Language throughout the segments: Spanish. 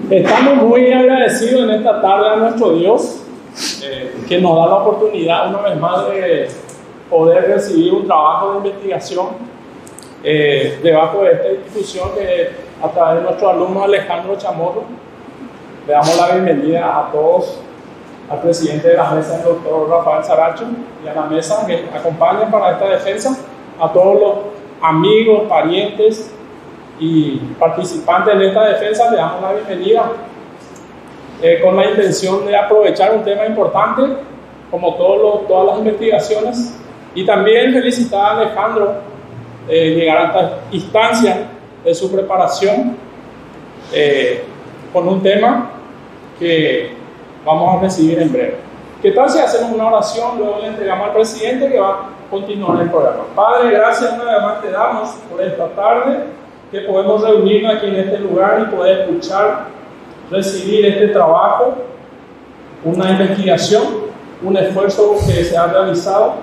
Estamos muy agradecidos en esta tarde a nuestro Dios que nos da la oportunidad una vez más de poder recibir un trabajo de investigación debajo de esta institución que a través de nuestro alumno Alejandro Chamorro. Le damos la bienvenida a todos, al presidente de la mesa, el doctor Rafael Saracho, y a la mesa que acompañan para esta defensa, a todos los amigos, parientes y participantes de esta defensa. Le damos la bienvenida con la intención de aprovechar un tema importante como todas las investigaciones, y también felicitar a Alejandro llegar a esta instancia de su preparación con un tema que vamos a recibir en breve. ¿Qué tal si hacemos una oración? Luego le entregamos al presidente que va a continuar el programa. Padre, gracias una vez más te damos por esta tarde que podemos reunirnos aquí en este lugar y poder escuchar, recibir este trabajo, una investigación, un esfuerzo que se ha realizado.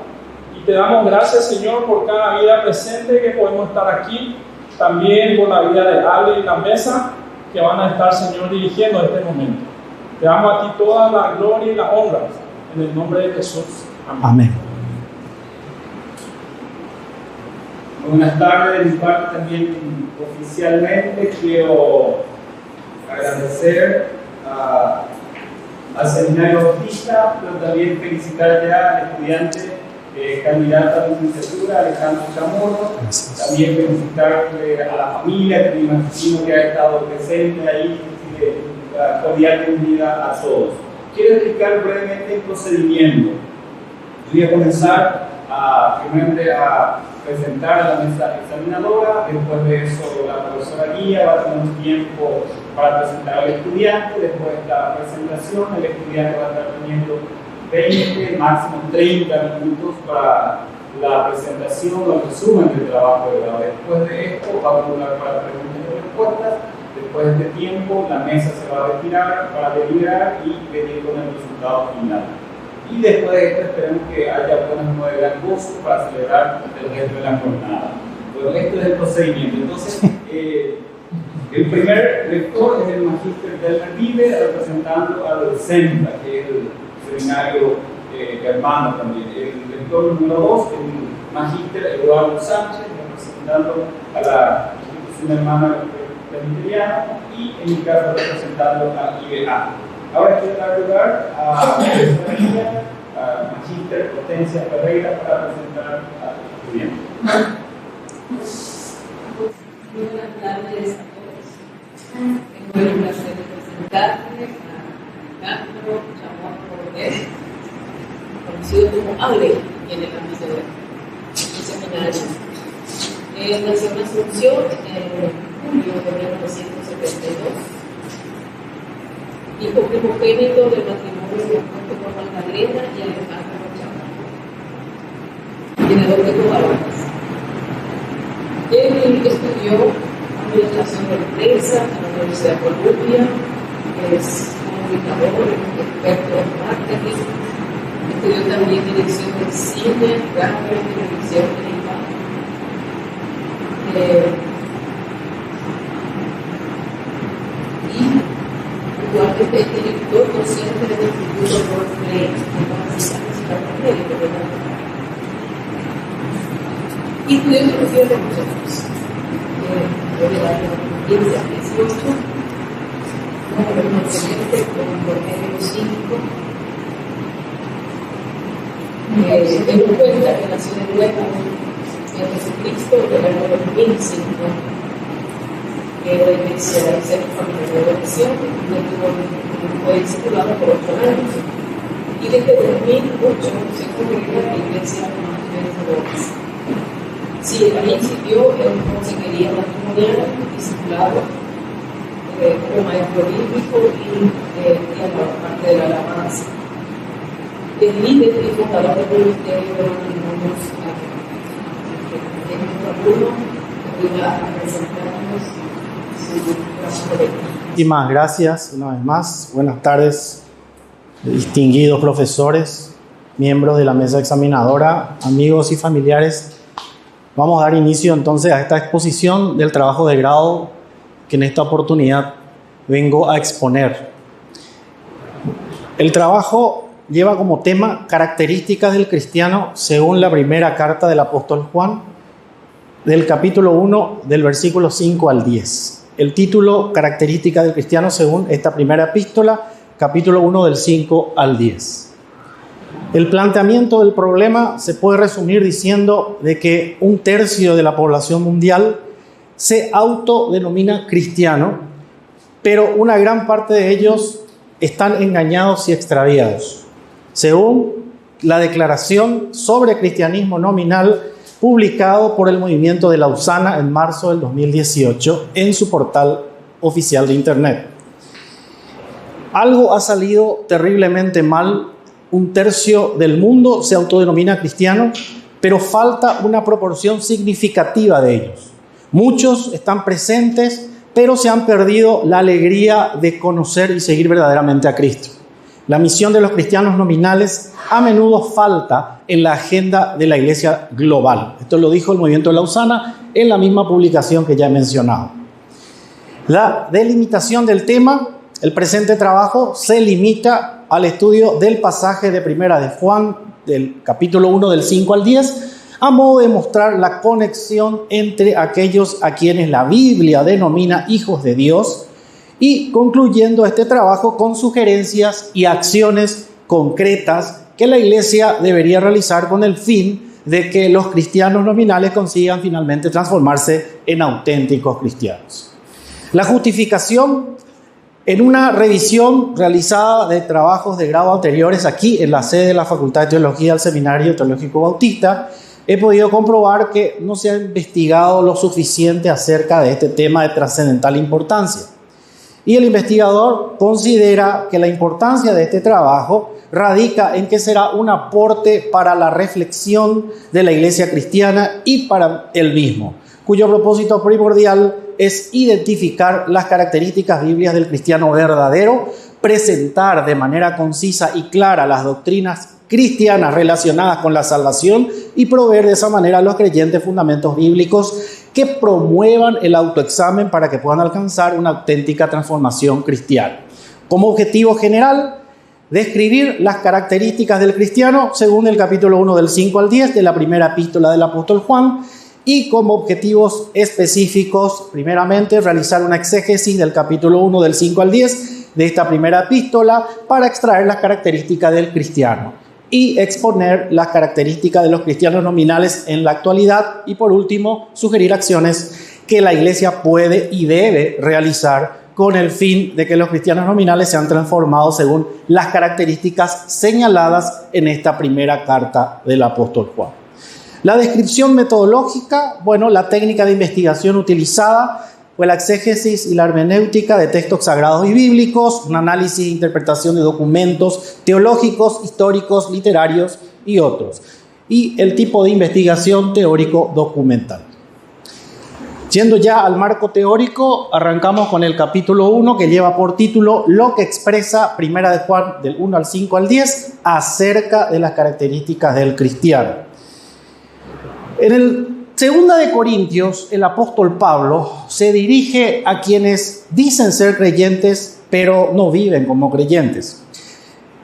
Y te damos gracias, Señor, por cada vida presente que podemos estar aquí, también por la vida de Ale y la mesa que van a estar, Señor, dirigiendo este momento. Te damos a ti toda la gloria y la honra en el nombre de Jesús. Amén. Amén. Buenas tardes, de mi parte también oficialmente quiero agradecer al seminario Bautista, pero también felicitar ya al estudiante candidato a la licenciatura, Alejandro Chamorro. También felicitarle a la familia, que me imagino que ha estado presente ahí. Cordial bienvenida a todos. Quiero explicar brevemente el procedimiento. Voy a comenzar primeramente a presentar a la mesa examinadora. Después de eso la profesora guía va a tener un tiempo para presentar al estudiante. Después de la presentación, el estudiante va a estar teniendo 20, máximo 30 minutos para la presentación o el resumen del trabajo de grado. Después de esto va a durar para preguntas y respuestas. Después de este tiempo, la mesa se va a retirar para deliberar y venir con el resultado final. Y después de esto, esperemos que haya buenas nuevas de gran gozo para celebrar el resto de la jornada. Bueno, esto es el procedimiento. Entonces, el primer lector es el magíster del Vive, representando al CENTA, que es el seminario hermano también. El lector número 2, el magíster Eduardo Sánchez, representando a la institución hermana presbiteriana, y en mi caso representando a IBA. Ahora quiero dar lugar a la profesora magíster Hortensia Ferreira para presentar al estudiante. Muy buenas tardes a todos. Tengo el placer de presentarles a Alejandro Chamorro, conocido como Ale en el ámbito del seminario. Nació en Asunción en julio de 1972. Hijo primogénito del matrimonio compuesto por Magdalena y Alejandro Chamorro, tenedor de cobardes. Él estudió administración de empresa en la Universidad de Columbia, es comunicador, experto en marketing. Estudió también dirección de cine, radio, televisión y imagen. Y actualmente es director docente del Instituto Roleplay en la Universidad Nacional de América. Y estudió filosofía de nosotros. Desde el año 15 a 18, como excelente con promedio 5. Tengo en cuenta que nació de nuevo en Jesucristo en el año 2005. La iglesia del Centro Familiar de Oración, fue discipulado por 8 años, y desde 2008 se convirtió en la iglesia de Sí, ahí siguió en consejería matrimonial, discipulado como maestro bíblico y a la parte de la alabanza. Es líder y fundador del ministerio de los matrimonios. En nuestro alumno que va a presentarnos su trabajo de vida. Muchísimas gracias una vez más. Buenas tardes, distinguidos profesores, miembros de la mesa examinadora, amigos y familiares. Vamos a dar inicio entonces a esta exposición del trabajo de grado que en esta oportunidad vengo a exponer. El trabajo lleva como tema características del cristiano según la primera carta del apóstol Juan, del capítulo 1, del versículo 5 al 10. El título, características del cristiano según esta primera epístola, capítulo 1, del 5 al 10. El planteamiento del problema se puede resumir diciendo de que 1/3 de la población mundial se autodenomina cristiano, pero una gran parte de ellos están engañados y extraviados. Según la declaración sobre cristianismo nominal publicado por el movimiento de Lausana en marzo del 2018 en su portal oficial de internet. Algo ha salido terriblemente mal. 1/3 del mundo se autodenomina cristiano, pero falta una proporción significativa de ellos. Muchos están presentes, pero se han perdido la alegría de conocer y seguir verdaderamente a Cristo. La misión de los cristianos nominales a menudo falta en la agenda de la iglesia global. Esto lo dijo el movimiento de Lausana en la misma publicación que ya he mencionado. La delimitación del tema, el presente trabajo, se limita al estudio del pasaje de Primera de Juan, del capítulo 1, del 5 al 10, a modo de mostrar la conexión entre aquellos a quienes la Biblia denomina hijos de Dios, y concluyendo este trabajo con sugerencias y acciones concretas que la Iglesia debería realizar con el fin de que los cristianos nominales consigan finalmente transformarse en auténticos cristianos. La justificación, en una revisión realizada de trabajos de grado anteriores aquí en la sede de la Facultad de Teología del Seminario Teológico Bautista, he podido comprobar que no se ha investigado lo suficiente acerca de este tema de trascendental importancia. Y el investigador considera que la importancia de este trabajo radica en que será un aporte para la reflexión de la Iglesia cristiana y para él mismo, cuyo propósito primordial es identificar las características bíblicas del cristiano verdadero, presentar de manera concisa y clara las doctrinas cristianas relacionadas con la salvación y proveer de esa manera a los creyentes fundamentos bíblicos que promuevan el autoexamen para que puedan alcanzar una auténtica transformación cristiana. Como objetivo general, describir las características del cristiano según el capítulo 1 del 5 al 10 de la primera epístola del apóstol Juan, y como objetivos específicos, primeramente, realizar una exégesis del capítulo 1 del 5 al 10 de esta primera epístola para extraer las características del cristiano y exponer las características de los cristianos nominales en la actualidad y, por último, sugerir acciones que la Iglesia puede y debe realizar con el fin de que los cristianos nominales sean transformados según las características señaladas en esta primera carta del apóstol Juan. La descripción metodológica, la técnica de investigación utilizada fue la exégesis y la hermenéutica de textos sagrados y bíblicos, un análisis e interpretación de documentos teológicos, históricos, literarios y otros, y el tipo de investigación teórico-documental. Yendo ya al marco teórico, arrancamos con el capítulo 1, que lleva por título Lo que expresa Primera de Juan del 1 al 5 al 10 acerca de las características del cristiano. En el 2 de Corintios, el apóstol Pablo se dirige a quienes dicen ser creyentes, pero no viven como creyentes.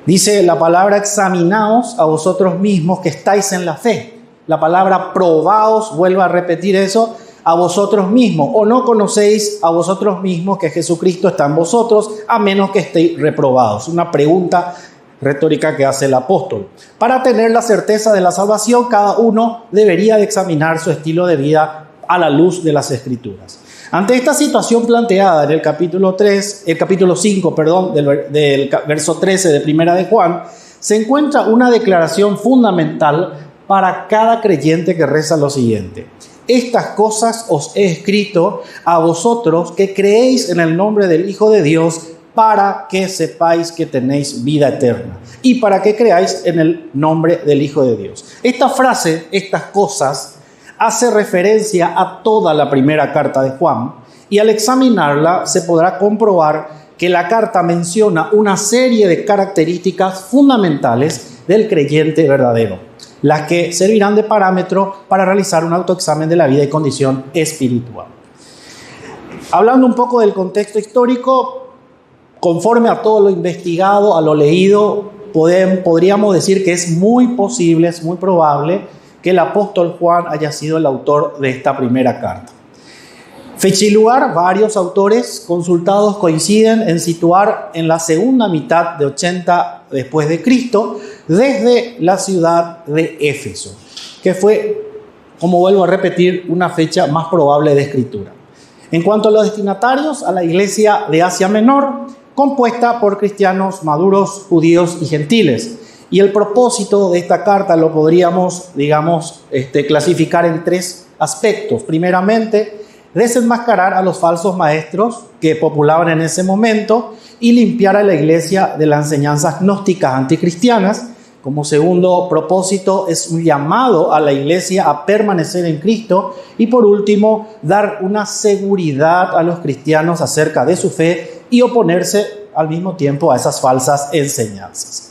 Dice la palabra: examinaos a vosotros mismos que estáis en la fe. La palabra probaos, vuelvo a repetir eso, a vosotros mismos. O no conocéis a vosotros mismos que Jesucristo está en vosotros, a menos que estéis reprobados. Una pregunta retórica que hace el apóstol. Para tener la certeza de la salvación, cada uno debería de examinar su estilo de vida a la luz de las Escrituras. Ante esta situación planteada en el capítulo 5, del verso 13 de Primera de Juan, se encuentra una declaración fundamental para cada creyente que reza lo siguiente: estas cosas os he escrito a vosotros que creéis en el nombre del Hijo de Dios, para que sepáis que tenéis vida eterna y para que creáis en el nombre del Hijo de Dios. Esta frase, estas cosas, hace referencia a toda la primera carta de Juan, y al examinarla se podrá comprobar que la carta menciona una serie de características fundamentales del creyente verdadero, las que servirán de parámetro para realizar un autoexamen de la vida y condición espiritual. Hablando un poco del contexto histórico, conforme a todo lo investigado, a lo leído, podríamos decir que es muy posible, es muy probable que el apóstol Juan haya sido el autor de esta primera carta. Fecha y lugar, varios autores consultados coinciden en situar en la segunda mitad de 80 después de Cristo, desde la ciudad de Éfeso, que fue, como vuelvo a repetir, una fecha más probable de escritura. En cuanto a los destinatarios, a la iglesia de Asia Menor, compuesta por cristianos maduros, judíos y gentiles. Y el propósito de esta carta lo podríamos, clasificar en tres aspectos. Primeramente, desenmascarar a los falsos maestros que populaban en ese momento y limpiar a la iglesia de las enseñanzas gnósticas anticristianas. Como segundo propósito, es un llamado a la iglesia a permanecer en Cristo. Y por último, dar una seguridad a los cristianos acerca de su fe y oponerse al mismo tiempo a esas falsas enseñanzas.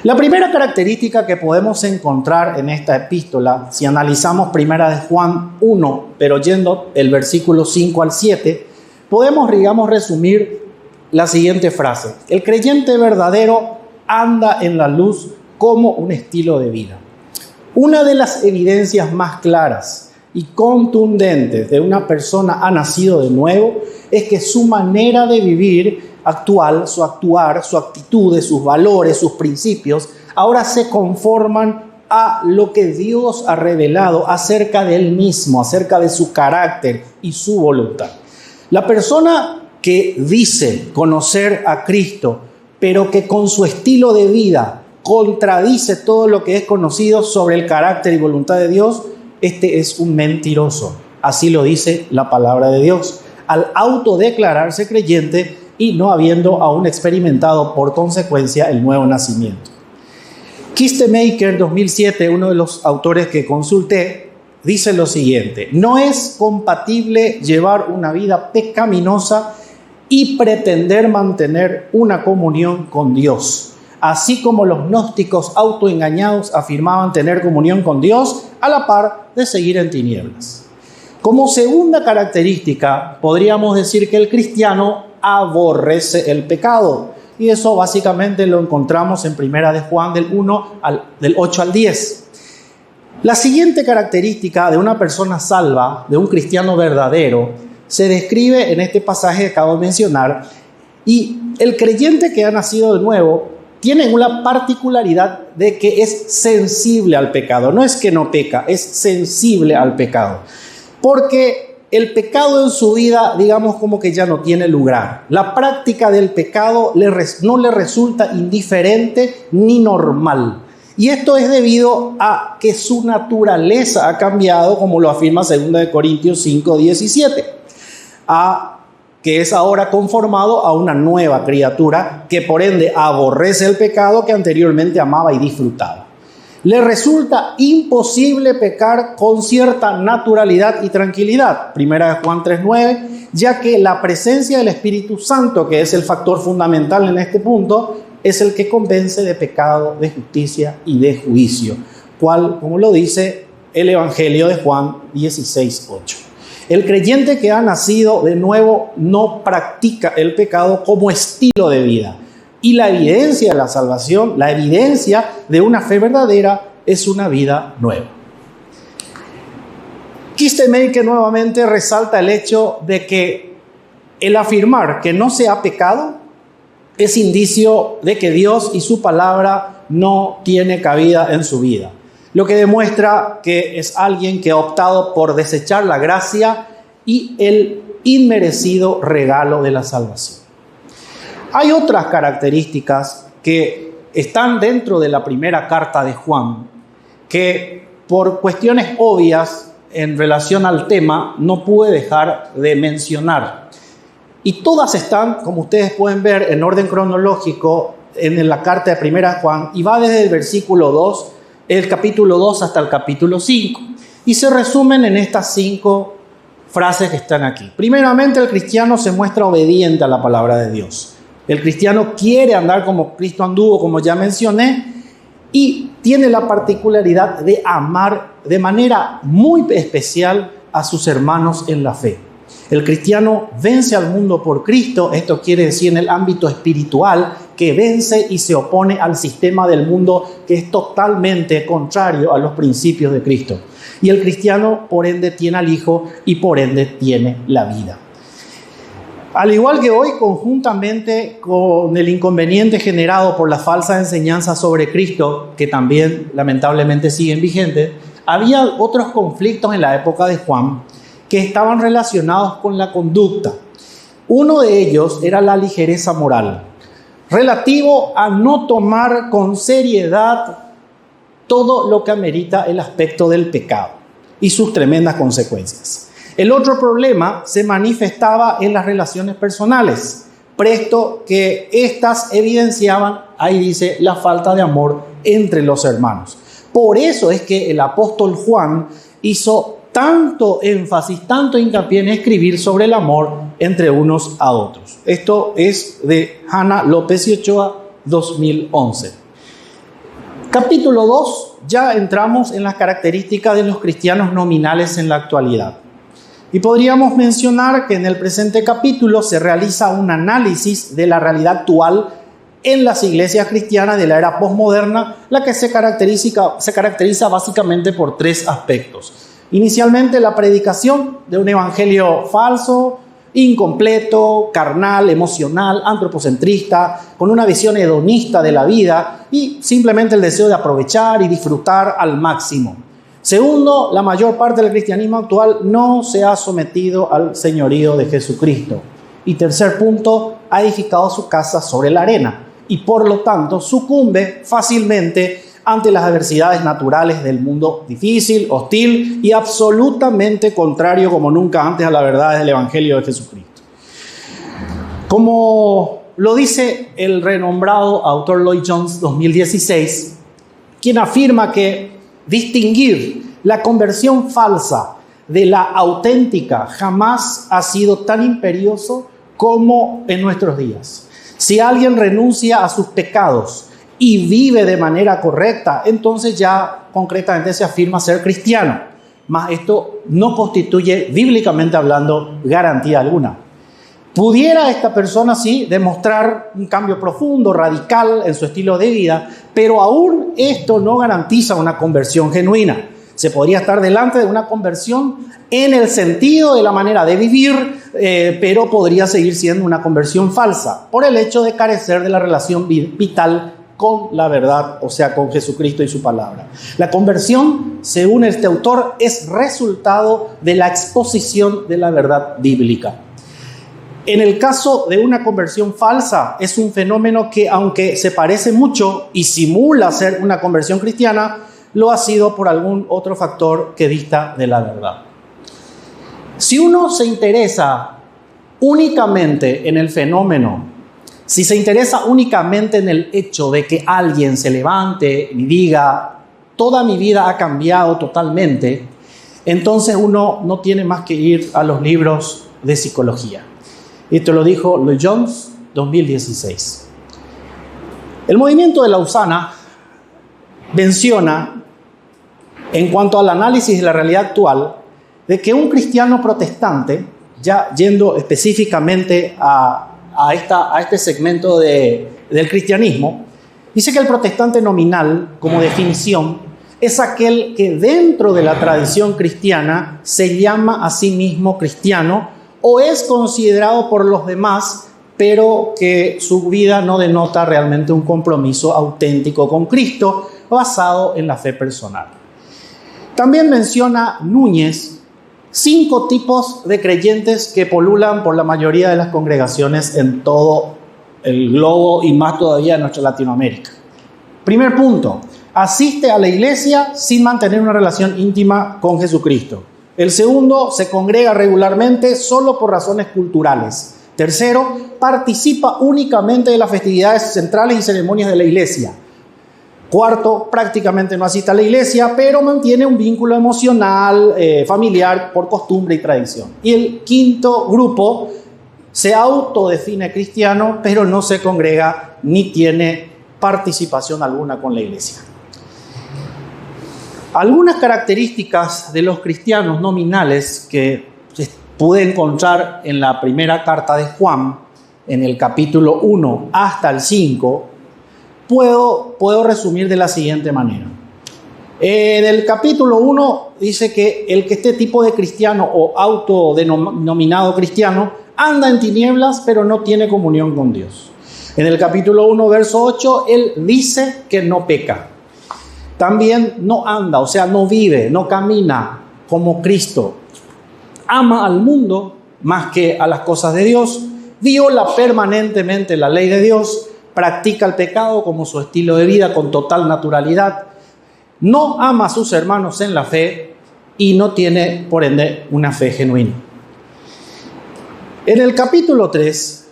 La primera característica que podemos encontrar en esta epístola, si analizamos primera de Juan 1, pero yendo el versículo 5 al 7, podemos, resumir la siguiente frase: el creyente verdadero anda en la luz como un estilo de vida. Una de las evidencias más claras y contundentes de una persona ha nacido de nuevo es que su manera de vivir actual, su actuar, su actitud, sus valores, sus principios, ahora se conforman a lo que Dios ha revelado acerca de Él mismo, acerca de su carácter y su voluntad. La persona que dice conocer a Cristo, pero que con su estilo de vida contradice todo lo que es conocido sobre el carácter y voluntad de Dios, este es un mentiroso. Así lo dice la palabra de Dios. Al autodeclararse creyente y no habiendo aún experimentado por consecuencia el nuevo nacimiento. Kistemaker 2007, uno de los autores que consulté, dice lo siguiente: no es compatible llevar una vida pecaminosa y pretender mantener una comunión con Dios, así como los gnósticos autoengañados afirmaban tener comunión con Dios a la par de seguir en tinieblas. Como segunda característica, podríamos decir que el cristiano aborrece el pecado. Y eso básicamente lo encontramos en primera de Juan del 8 al 10. La siguiente característica de una persona salva, de un cristiano verdadero, se describe en este pasaje que acabo de mencionar. Y el creyente que ha nacido de nuevo tiene una particularidad de que es sensible al pecado. No es que no peca, es sensible al pecado. Porque el pecado en su vida, como que ya no tiene lugar. La práctica del pecado no le resulta indiferente ni normal. Y esto es debido a que su naturaleza ha cambiado, como lo afirma 2 Corintios 5, 17. Que es ahora conformado a una nueva criatura que por ende aborrece el pecado que anteriormente amaba y disfrutaba. Le resulta imposible pecar con cierta naturalidad y tranquilidad. Primera de Juan 3:9, ya que la presencia del Espíritu Santo, que es el factor fundamental en este punto, es el que convence de pecado, de justicia y de juicio, como lo dice el Evangelio de Juan 16:8. El creyente que ha nacido de nuevo no practica el pecado como estilo de vida. Y la evidencia de la salvación, la evidencia de una fe verdadera, es una vida nueva. Kistemaker nuevamente resalta el hecho de que el afirmar que no se ha pecado es indicio de que Dios y su palabra no tiene cabida en su vida. Lo que demuestra que es alguien que ha optado por desechar la gracia y el inmerecido regalo de la salvación. Hay otras características que están dentro de la primera carta de Juan, que por cuestiones obvias en relación al tema no pude dejar de mencionar. Y todas están, como ustedes pueden ver, en orden cronológico en la carta de primera de Juan, y va desde el versículo 2, el capítulo 2 hasta el capítulo 5. Y se resumen en estas 5 frases que están aquí. Primeramente, el cristiano se muestra obediente a la palabra de Dios. El cristiano quiere andar como Cristo anduvo, como ya mencioné, y tiene la particularidad de amar de manera muy especial a sus hermanos en la fe. El cristiano vence al mundo por Cristo. Esto quiere decir en el ámbito espiritual que vence y se opone al sistema del mundo que es totalmente contrario a los principios de Cristo. Y el cristiano, por ende, tiene al Hijo y por ende tiene la vida. Al igual que hoy, conjuntamente con el inconveniente generado por las falsas enseñanzas sobre Cristo, que también lamentablemente siguen vigentes, había otros conflictos en la época de Juan que estaban relacionados con la conducta. Uno de ellos era la ligereza moral, relativo a no tomar con seriedad todo lo que amerita el aspecto del pecado y sus tremendas consecuencias. El otro problema se manifestaba en las relaciones personales, presto que éstas evidenciaban, ahí dice, la falta de amor entre los hermanos. Por eso es que el apóstol Juan hizo tanto énfasis, tanto hincapié en escribir sobre el amor entre unos a otros. Esto es de Hanna López y Ochoa, 2011. Capítulo 2, ya entramos en las características de los cristianos nominales en la actualidad. Y podríamos mencionar que en el presente capítulo se realiza un análisis de la realidad actual en las iglesias cristianas de la era posmoderna, la que se caracteriza básicamente por tres aspectos. Inicialmente, la predicación de un evangelio falso, incompleto, carnal, emocional, antropocentrista, con una visión hedonista de la vida y simplemente el deseo de aprovechar y disfrutar al máximo. Segundo, la mayor parte del cristianismo actual no se ha sometido al señorío de Jesucristo. Y tercer punto, ha edificado su casa sobre la arena y por lo tanto sucumbe fácilmente ante las adversidades naturales del mundo difícil, hostil y absolutamente contrario como nunca antes a la verdad del Evangelio de Jesucristo. Como lo dice el renombrado autor Lloyd Jones 2016, quien afirma que distinguir la conversión falsa de la auténtica jamás ha sido tan imperioso como en nuestros días. Si alguien renuncia a sus pecados y vive de manera correcta, entonces ya concretamente se afirma ser cristiano. Mas esto no constituye, bíblicamente hablando, garantía alguna. Pudiera esta persona sí demostrar un cambio profundo, radical en su estilo de vida, pero aún esto no garantiza una conversión genuina. Se podría estar delante de una conversión en el sentido de la manera de vivir, pero podría seguir siendo una conversión falsa por el hecho de carecer de la relación vital con la verdad, o sea, con Jesucristo y su palabra. La conversión, según este autor, es resultado de la exposición de la verdad bíblica. En el caso de una conversión falsa, es un fenómeno que, aunque se parece mucho y simula ser una conversión cristiana, lo ha sido por algún otro factor que dista de la verdad. Si uno se interesa únicamente en el fenómeno, si se interesa únicamente en el hecho de que alguien se levante y diga, toda mi vida ha cambiado totalmente, entonces uno no tiene más que ir a los libros de psicología. Esto lo dijo Lloyd Jones, 2016. El movimiento de Lausana menciona, en cuanto al análisis de la realidad actual, de que un cristiano protestante, ya yendo específicamente a este segmento del cristianismo, dice que el protestante nominal, como definición, es aquel que dentro de la tradición cristiana se llama a sí mismo cristiano o es considerado por los demás, pero que su vida no denota realmente un compromiso auténtico con Cristo basado en la fe personal. También menciona Núñez 5 tipos de creyentes que polulan por la mayoría de las congregaciones en todo el globo y más todavía en nuestra Latinoamérica. Primer punto, asiste a la iglesia sin mantener una relación íntima con Jesucristo. El segundo, se congrega regularmente solo por razones culturales. Tercero, participa únicamente de las festividades centrales y ceremonias de la iglesia. Cuarto, prácticamente no asiste a la iglesia, pero mantiene un vínculo emocional, familiar, por costumbre y tradición. Y el quinto grupo se autodefine cristiano, pero no se congrega ni tiene participación alguna con la iglesia. Algunas características de los cristianos nominales que pude encontrar en la primera carta de Juan, en el capítulo 1 hasta el 5, puedo resumir de la siguiente manera. En el capítulo 1 dice que el que este tipo de cristiano o autodenominado cristiano anda en tinieblas, pero no tiene comunión con Dios. En el capítulo 1, verso 8, él dice que no peca. También no anda, o sea, no vive, no camina como Cristo. Ama al mundo más que a las cosas de Dios, viola permanentemente la ley de Dios, practica el pecado como su estilo de vida con total naturalidad, no ama a sus hermanos en la fe y no tiene, por ende, una fe genuina. En el capítulo 3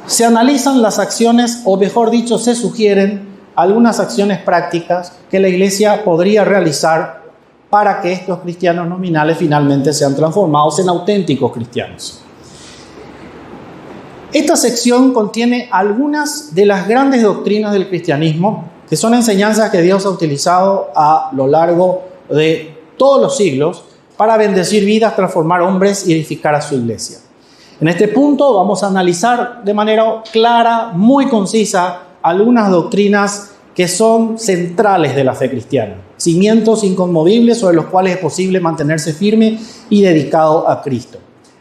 se analizan las acciones, o mejor dicho, se sugieren algunas acciones prácticas que la Iglesia podría realizar para que estos cristianos nominales finalmente sean transformados en auténticos cristianos. Esta sección contiene algunas de las grandes doctrinas del cristianismo, que son enseñanzas que Dios ha utilizado a lo largo de todos los siglos para bendecir vidas, transformar hombres y edificar a su iglesia. En este punto vamos a analizar de manera clara, muy concisa, algunas doctrinas que son centrales de la fe cristiana, cimientos inconmovibles sobre los cuales es posible mantenerse firme y dedicado a Cristo.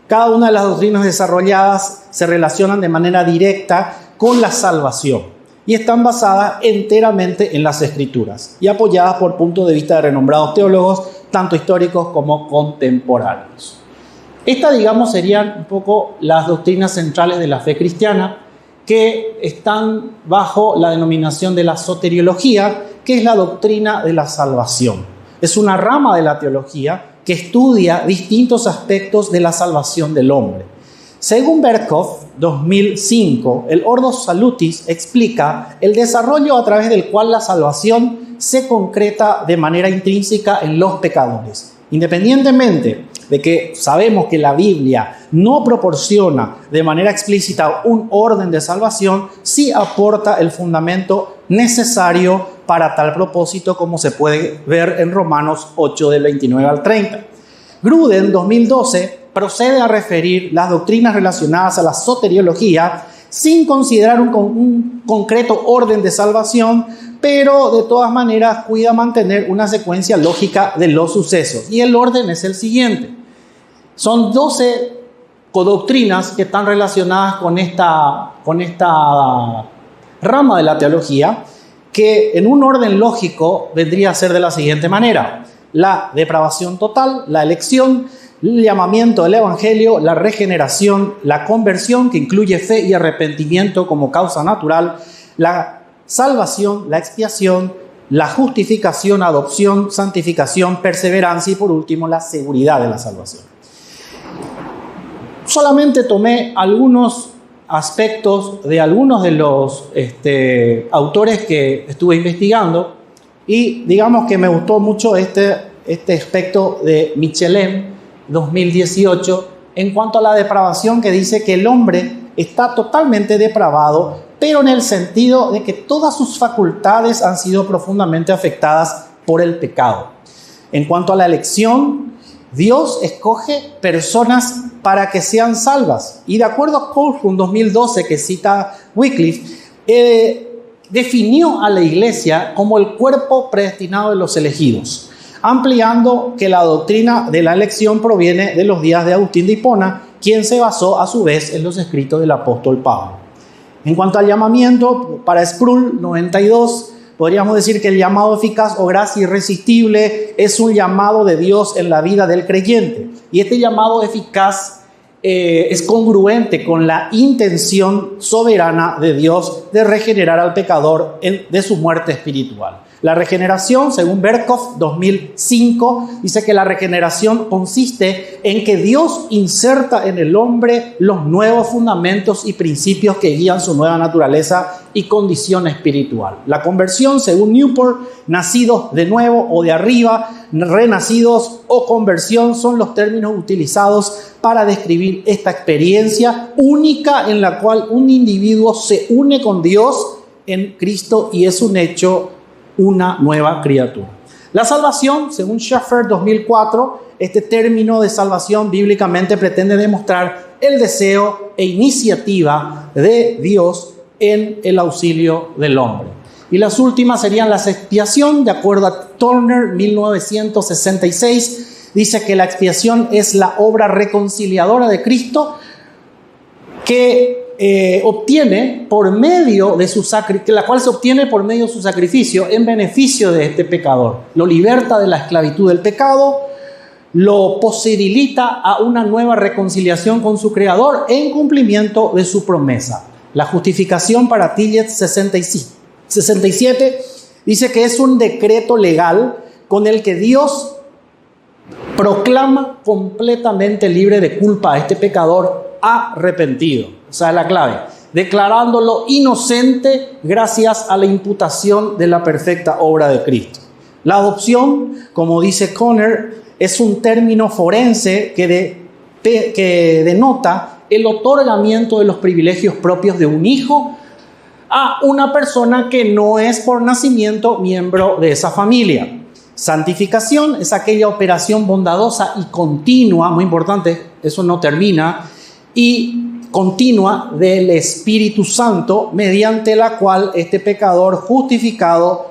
Cada una de las doctrinas desarrolladas se relacionan de manera directa con la salvación y están basadas enteramente en las Escrituras y apoyadas por puntos de vista de renombrados teólogos, tanto históricos como contemporáneos. Estas, digamos, serían un poco las doctrinas centrales de la fe cristiana, que están bajo la denominación de la soteriología, que es la doctrina de la salvación. Es una rama de la teología que estudia distintos aspectos de la salvación del hombre. Según Berkhof, 2005, el Ordo Salutis explica el desarrollo a través del cual la salvación se concreta de manera intrínseca en los pecadores. Independientemente de que sabemos que la Biblia no proporciona de manera explícita un orden de salvación, sí aporta el fundamento necesario para tal propósito, como se puede ver en Romanos 8, del 29 al 30. Gruden, 2012, procede a referir las doctrinas relacionadas a la soteriología sin considerar un concreto orden de salvación, pero de todas maneras cuida mantener una secuencia lógica de los sucesos. Y el orden es el siguiente. Son 12 codoctrinas que están relacionadas con esta rama de la teología, que en un orden lógico vendría a ser de la siguiente manera: la depravación total, la elección, el llamamiento del evangelio, la regeneración, la conversión, que incluye fe y arrepentimiento como causa natural, la salvación, la expiación, la justificación, adopción, santificación, perseverancia y por último la seguridad de la salvación. Solamente tomé algunos aspectos de algunos de los autores que estuve investigando y digamos que me gustó mucho este aspecto de Michelem, 2018, en cuanto a la depravación, que dice que el hombre está totalmente depravado, pero en el sentido de que todas sus facultades han sido profundamente afectadas por el pecado. En cuanto a la elección, Dios escoge personas para que sean salvas. Y de acuerdo a Coulson 2012, que cita Wycliffe, definió a la iglesia como el cuerpo predestinado de los elegidos, ampliando que la doctrina de la elección proviene de los días de Agustín de Hipona, quien se basó a su vez en los escritos del apóstol Pablo. En cuanto al llamamiento, para Sproul 92, podríamos decir que el llamado eficaz o gracia irresistible es un llamado de Dios en la vida del creyente. Y este llamado eficaz es congruente con la intención soberana de Dios de regenerar al pecador de su muerte espiritual. La regeneración, según Berkhof 2005, dice que la regeneración consiste en que Dios inserta en el hombre los nuevos fundamentos y principios que guían su nueva naturaleza y condición espiritual. La conversión, según Newport, nacidos de nuevo o de arriba, renacidos o conversión son los términos utilizados para describir esta experiencia única en la cual un individuo se une con Dios en Cristo y es un hecho, una nueva criatura. La salvación, según Schaeffer 2004, este término de salvación bíblicamente pretende demostrar el deseo e iniciativa de Dios en el auxilio del hombre. Y las últimas serían la expiación, de acuerdo a Turner, 1966, dice que la expiación es la obra reconciliadora de Cristo que obtiene por medio de su la cual se obtiene por medio de su sacrificio en beneficio de este pecador. Lo liberta de la esclavitud del pecado, lo posibilita a una nueva reconciliación con su Creador en cumplimiento de su promesa. La justificación para Tillet 67 dice que es un decreto legal con el que Dios proclama completamente libre de culpa a este pecador arrepentido. O sea, la clave, declarándolo inocente gracias a la imputación de la perfecta obra de Cristo. La adopción, como dice Conner, es un término forense que denota el otorgamiento de los privilegios propios de un hijo a una persona que no es por nacimiento miembro de esa familia. Santificación es aquella operación bondadosa y continua, muy importante, eso no termina, y continua del Espíritu Santo, mediante la cual este pecador justificado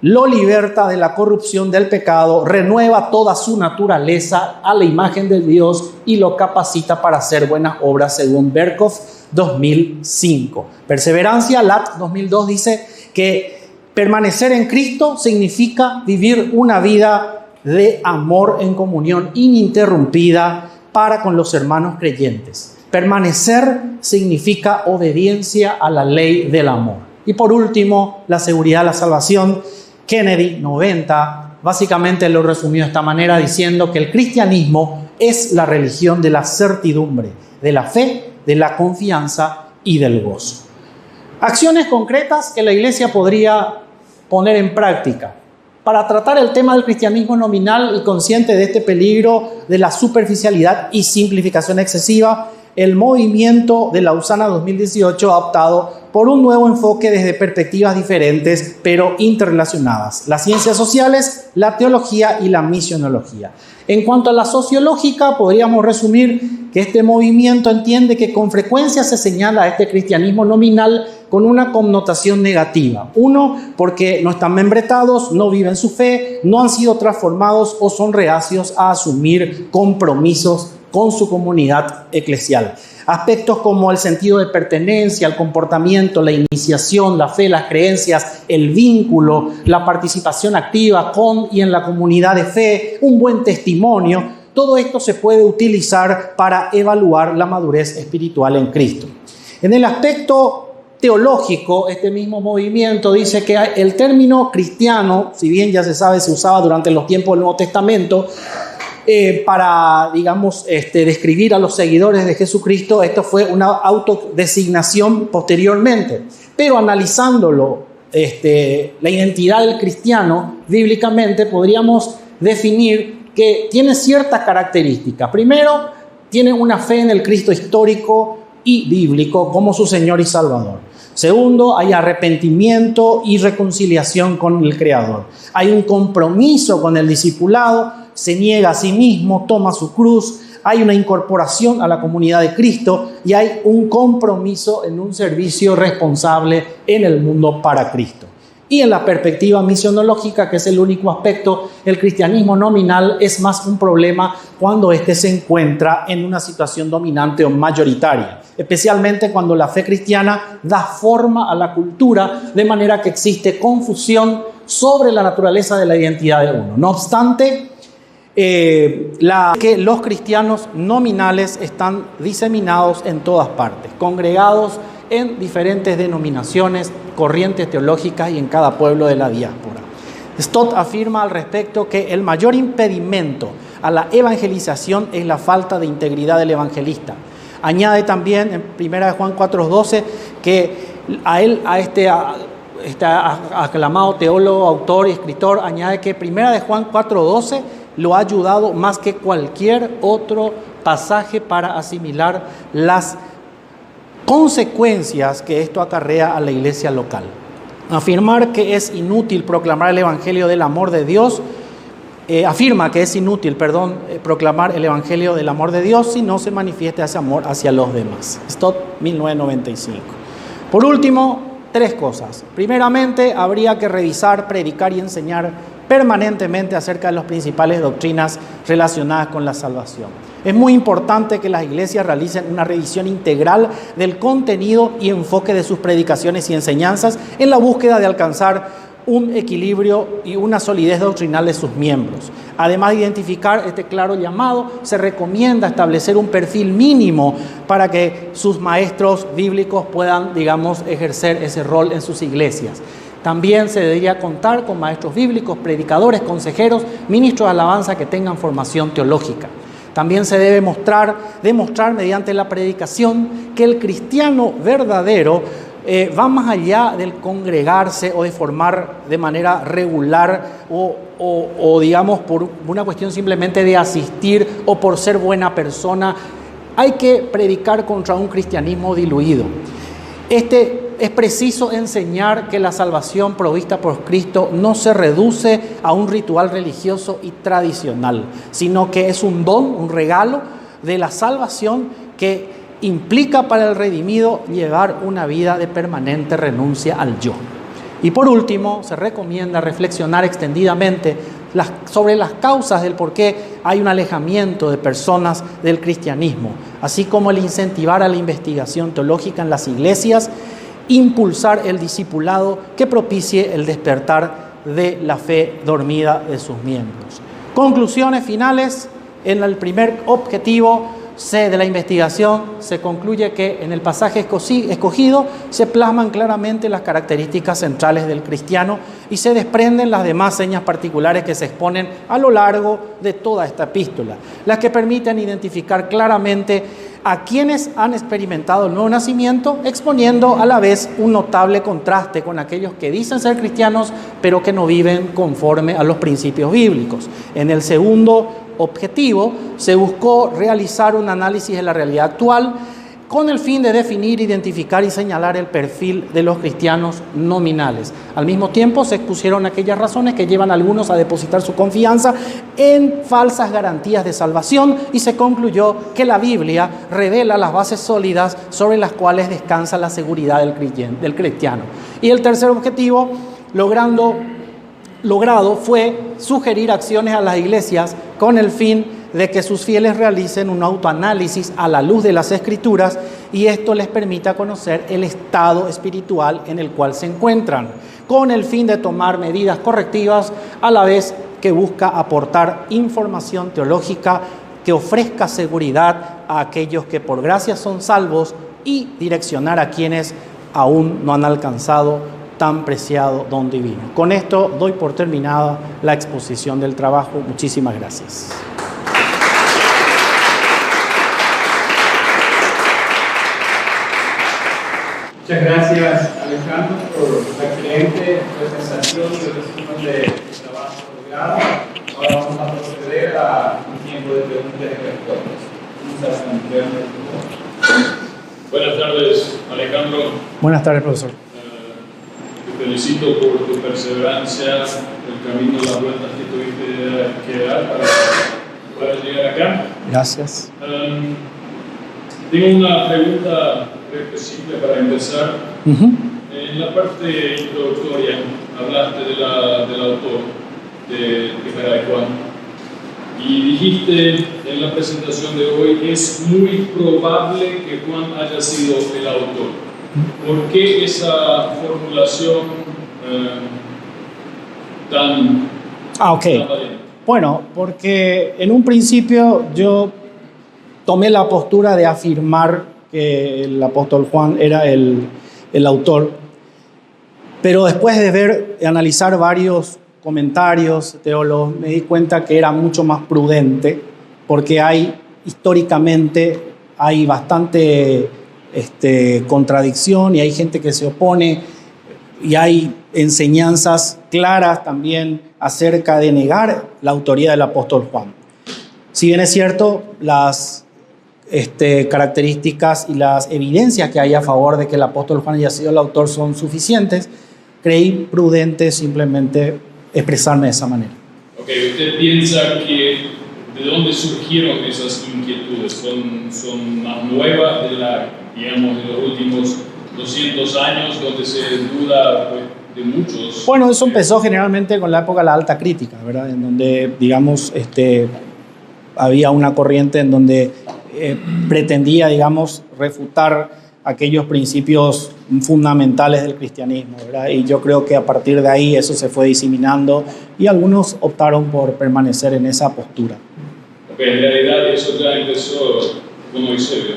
lo liberta de la corrupción del pecado, renueva toda su naturaleza a la imagen de Dios y lo capacita para hacer buenas obras, según Berkhoff 2005. Perseverancia, Lat 2002, dice que permanecer en Cristo significa vivir una vida de amor en comunión ininterrumpida para con los hermanos creyentes. Permanecer significa obediencia a la ley del amor. Y por último, la seguridad, la salvación. Kennedy, 90, básicamente lo resumió de esta manera diciendo que el cristianismo es la religión de la certidumbre, de la fe, de la confianza y del gozo. Acciones concretas que la Iglesia podría poner en práctica para tratar el tema del cristianismo nominal y consciente de este peligro de la superficialidad y simplificación excesiva. El movimiento de Lausana 2018 ha optado por un nuevo enfoque desde perspectivas diferentes, pero interrelacionadas: las ciencias sociales, la teología y la misionología. En cuanto a la sociológica, podríamos resumir que este movimiento entiende que con frecuencia se señala a este cristianismo nominal con una connotación negativa. Uno, porque no están membretados, no viven su fe, no han sido transformados o son reacios a asumir compromisos con su comunidad eclesial. Aspectos como el sentido de pertenencia, el comportamiento, la iniciación, la fe, las creencias, el vínculo, la participación activa con y en la comunidad de fe, un buen testimonio, todo esto se puede utilizar para evaluar la madurez espiritual en Cristo. En el aspecto teológico, este mismo movimiento dice que el término cristiano, si bien ya se sabe, se usaba durante los tiempos del Nuevo Testamento, para, digamos, describir a los seguidores de Jesucristo. Esto fue una autodesignación posteriormente, pero analizándolo, la identidad del cristiano bíblicamente podríamos definir que tiene ciertas características. Primero, tiene una fe en el Cristo histórico y bíblico como su Señor y Salvador. Segundo, hay arrepentimiento y reconciliación con el Creador. Hay un compromiso con el discipulado, se niega a sí mismo, toma su cruz, hay una incorporación a la comunidad de Cristo y hay un compromiso en un servicio responsable en el mundo para Cristo. Y en la perspectiva misionológica, que es el único aspecto, el cristianismo nominal es más un problema cuando éste se encuentra en una situación dominante o mayoritaria, especialmente cuando la fe cristiana da forma a la cultura, de manera que existe confusión sobre la naturaleza de la identidad de uno. No obstante, que los cristianos nominales están diseminados en todas partes, congregados en diferentes denominaciones, corrientes teológicas y en cada pueblo de la diáspora. Stott afirma al respecto que el mayor impedimento a la evangelización es la falta de integridad del evangelista. Añade también en 1 Juan 4:12 que a este aclamado teólogo, autor y escritor, añade que 1 Juan 4:12 lo ha ayudado más que cualquier otro pasaje para asimilar las consecuencias que esto acarrea a la iglesia local. Afirmar que es inútil proclamar el evangelio del amor de Dios afirma que es inútil, proclamar el Evangelio del amor de Dios si no se manifiesta ese amor hacia los demás. Stott, 1995. Por último, 3 cosas. Primeramente, habría que revisar, predicar y enseñar permanentemente acerca de las principales doctrinas relacionadas con la salvación. Es muy importante que las iglesias realicen una revisión integral del contenido y enfoque de sus predicaciones y enseñanzas en la búsqueda de alcanzar un equilibrio y una solidez doctrinal de sus miembros. Además de identificar este claro llamado, se recomienda establecer un perfil mínimo para que sus maestros bíblicos puedan, ejercer ese rol en sus iglesias. También se debería contar con maestros bíblicos, predicadores, consejeros, ministros de alabanza que tengan formación teológica. También se debe demostrar mediante la predicación que el cristiano verdadero va más allá del congregarse o de formar de manera regular o digamos por una cuestión simplemente de asistir o por ser buena persona. Hay que predicar contra un cristianismo diluido. Es preciso enseñar que la salvación provista por Cristo no se reduce a un ritual religioso y tradicional, sino que es un don, un regalo de la salvación que implica para el redimido llevar una vida de permanente renuncia al yo. Y por último, se recomienda reflexionar extendidamente sobre las causas del por qué hay un alejamiento de personas del cristianismo, así como el incentivar a la investigación teológica en las iglesias, impulsar el discipulado que propicie el despertar de la fe dormida de sus miembros. Conclusiones finales. En el primer objetivo de la investigación se concluye que en el pasaje escogido se plasman claramente las características centrales del cristiano y se desprenden las demás señas particulares que se exponen a lo largo de toda esta epístola, las que permiten identificar claramente a quienes han experimentado el nuevo nacimiento, exponiendo a la vez un notable contraste con aquellos que dicen ser cristianos pero que no viven conforme a los principios bíblicos. En el segundo objetivo se buscó realizar un análisis de la realidad actual con el fin de definir, identificar y señalar el perfil de los cristianos nominales. Al mismo tiempo se expusieron aquellas razones que llevan a algunos a depositar su confianza en falsas garantías de salvación y se concluyó que la Biblia revela las bases sólidas sobre las cuales descansa la seguridad del cristiano. Y el tercer objetivo, logrado fue sugerir acciones a las iglesias con el fin de que sus fieles realicen un autoanálisis a la luz de las Escrituras y esto les permita conocer el estado espiritual en el cual se encuentran, con el fin de tomar medidas correctivas a la vez que busca aportar información teológica que ofrezca seguridad a aquellos que por gracia son salvos y direccionar a quienes aún no han alcanzado tan preciado don divino. Con esto doy por terminada la exposición del trabajo. Muchísimas gracias. Muchas gracias, Alejandro, por la excelente presentación y resumen del trabajo logrado. Ahora vamos a proceder a un tiempo de preguntas y respuestas. Buenas tardes, Alejandro. Buenas tardes, profesor. Te felicito por tu perseverancia, el camino, las vueltas que tuviste que dar para poder llegar acá. Gracias. Tengo una pregunta simple para empezar. En la parte introductoria hablaste del autor de Primera de Juan y dijiste en la presentación de hoy es muy probable que Juan haya sido el autor. ¿Por qué esa formulación tan valiente? Bueno, porque en un principio yo tomé la postura de afirmar que el apóstol Juan era el autor, pero después de analizar varios comentarios teólogos, me di cuenta que era mucho más prudente, porque históricamente hay bastante contradicción y hay gente que se opone y hay enseñanzas claras también acerca de negar la autoría del apóstol Juan. Si bien es cierto, las características y las evidencias que hay a favor de que el apóstol Juan haya sido el autor son suficientes, creí prudente simplemente expresarme de esa manera. Ok, ¿usted piensa que de dónde surgieron esas inquietudes? ¿Son más nuevas de los últimos 200 años, donde se duda pues, de muchos? Bueno, eso empezó generalmente con la época de la alta crítica, ¿verdad? En donde, digamos, había una corriente en donde pretendía, digamos, refutar aquellos principios fundamentales del cristianismo, ¿verdad? Y yo creo que a partir de ahí eso se fue diseminando y algunos optaron por permanecer en esa postura. Ok, en realidad eso ya empezó con Eusebio,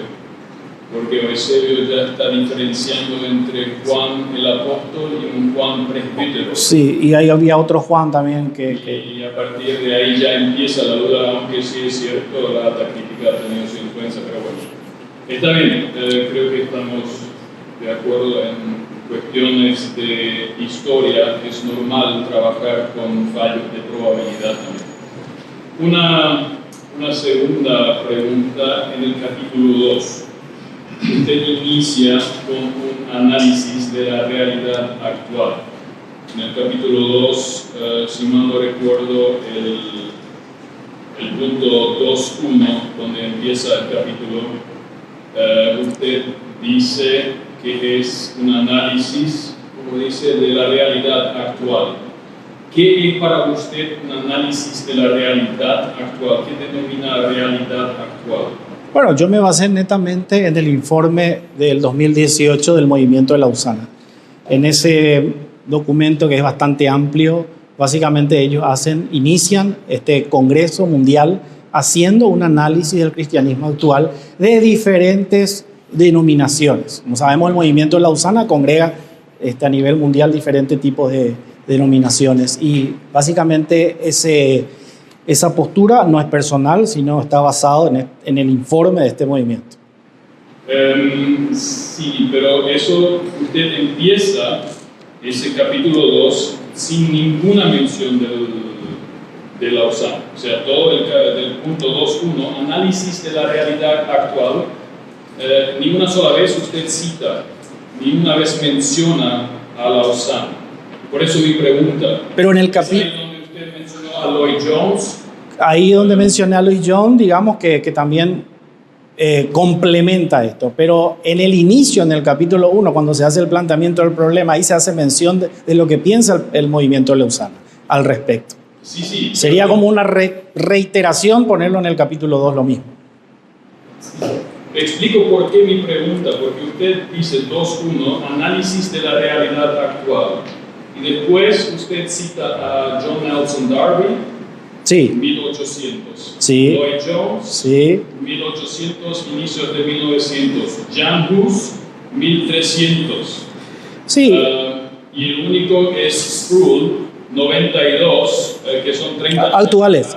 porque Eusebio ya está diferenciando entre Juan el apóstol y un Juan presbítero. Sí, y ahí había otro Juan también Y a partir de ahí ya empieza la duda, aunque sí es cierto, la alta crítica ha tenido su influencia, pero bueno. Está bien, creo que estamos de acuerdo en cuestiones de historia. Es normal trabajar con fallos de probabilidad también. Una segunda pregunta en el capítulo 2. Usted inicia con un análisis de la realidad actual. En el capítulo 2, si mal no recuerdo, el punto 2.1, donde empieza el capítulo, usted dice que es un análisis, como dice, de la realidad actual. ¿Qué es para usted un análisis de la realidad actual? ¿Qué denomina realidad actual? Bueno, yo me basé netamente en el informe del 2018 del Movimiento de Lausana. En ese documento, que es bastante amplio, básicamente ellos inician este Congreso Mundial haciendo un análisis del cristianismo actual de diferentes denominaciones. Como sabemos, el Movimiento de Lausana congrega a nivel mundial diferentes tipos de denominaciones y básicamente esa postura no es personal, sino está basado en el informe de este movimiento. Sí, pero eso usted empieza ese capítulo 2 sin ninguna mención de Lausana. O sea, todo del punto 2.1, análisis de la realidad actual, ni una sola vez usted cita, ni una vez menciona a Lausana. Por eso mi pregunta. Pero en el capítulo... donde usted mencionó a Lloyd Jones. Ahí donde mencioné a Lloyd Jones, digamos que también complementa esto. Pero en el inicio, en el capítulo 1, cuando se hace el planteamiento del problema, ahí se hace mención de lo que piensa el movimiento de Lausana al respecto. Sí. Sería como una reiteración ponerlo en el capítulo 2 lo mismo. Explico por qué mi pregunta, porque usted dice 2.1, análisis de la realidad actual, y después usted cita a John Nelson Darby, Sí. 1800, Sí. Lloyd Jones, Sí. 1800, inicios de 1900, Jan Hus, 1300. Sí. Y el único es Sproul, 92, que son 30 Actuales.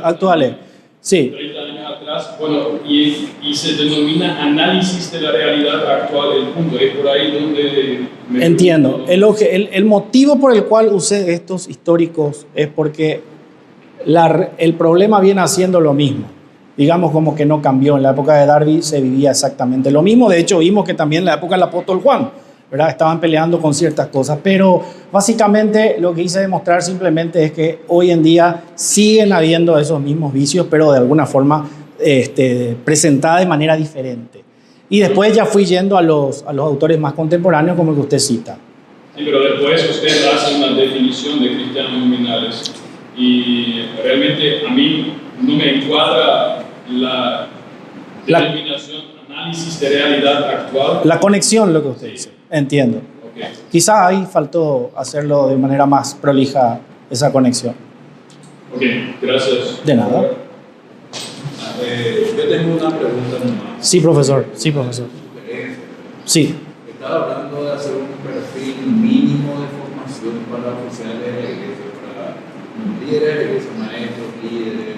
Sí. 30 años atrás. Bueno, y se denomina análisis de la realidad actual. El punto es por ahí donde... Entiendo. El motivo por el cual usé estos históricos es porque el problema viene haciendo lo mismo. Digamos como que no cambió. En la época de Darby se vivía exactamente lo mismo. De hecho, vimos que también en la época del apóstol Juan, ¿verdad? Estaban peleando con ciertas cosas. Pero básicamente lo que hice demostrar simplemente es que hoy en día siguen habiendo esos mismos vicios, pero de alguna forma presentada de manera diferente. Y después ya fui yendo a los autores más contemporáneos, como el que usted cita. Sí, pero después usted hace una definición de cristianos nominales. Y realmente a mí no me encuadra la denominación análisis de realidad actual. La conexión, lo que usted dice. Entiendo. Okay. Quizá ahí faltó hacerlo de manera más prolija, esa conexión. Ok, gracias. De nada. Yo tengo una pregunta nomás. Sí, profesor. Sí. Estaba hablando de hacer un perfil mínimo de formación para oficiales de la iglesia, para líderes de la iglesia, maestros, líderes,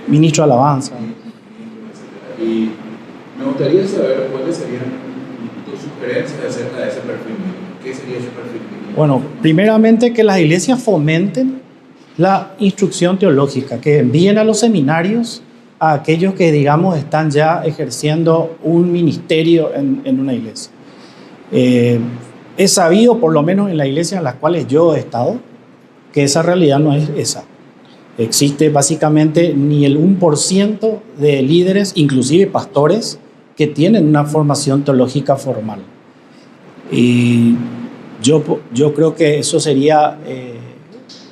Ministro de Alabanza. etc. Y me gustaría saber cuáles serían tus sugerencias acerca de ese perfil mínimo. ¿Qué sería ese perfil mínimo? Bueno, primeramente que las iglesias fomenten la instrucción teológica, que envíen a los seminarios a aquellos que, digamos, están ya ejerciendo un ministerio en una iglesia. He sabido, por lo menos en las iglesias en las cuales yo he estado, que esa realidad no es esa. Existe básicamente ni el 1% de líderes, inclusive pastores, que tienen una formación teológica formal. Y yo creo que eso sería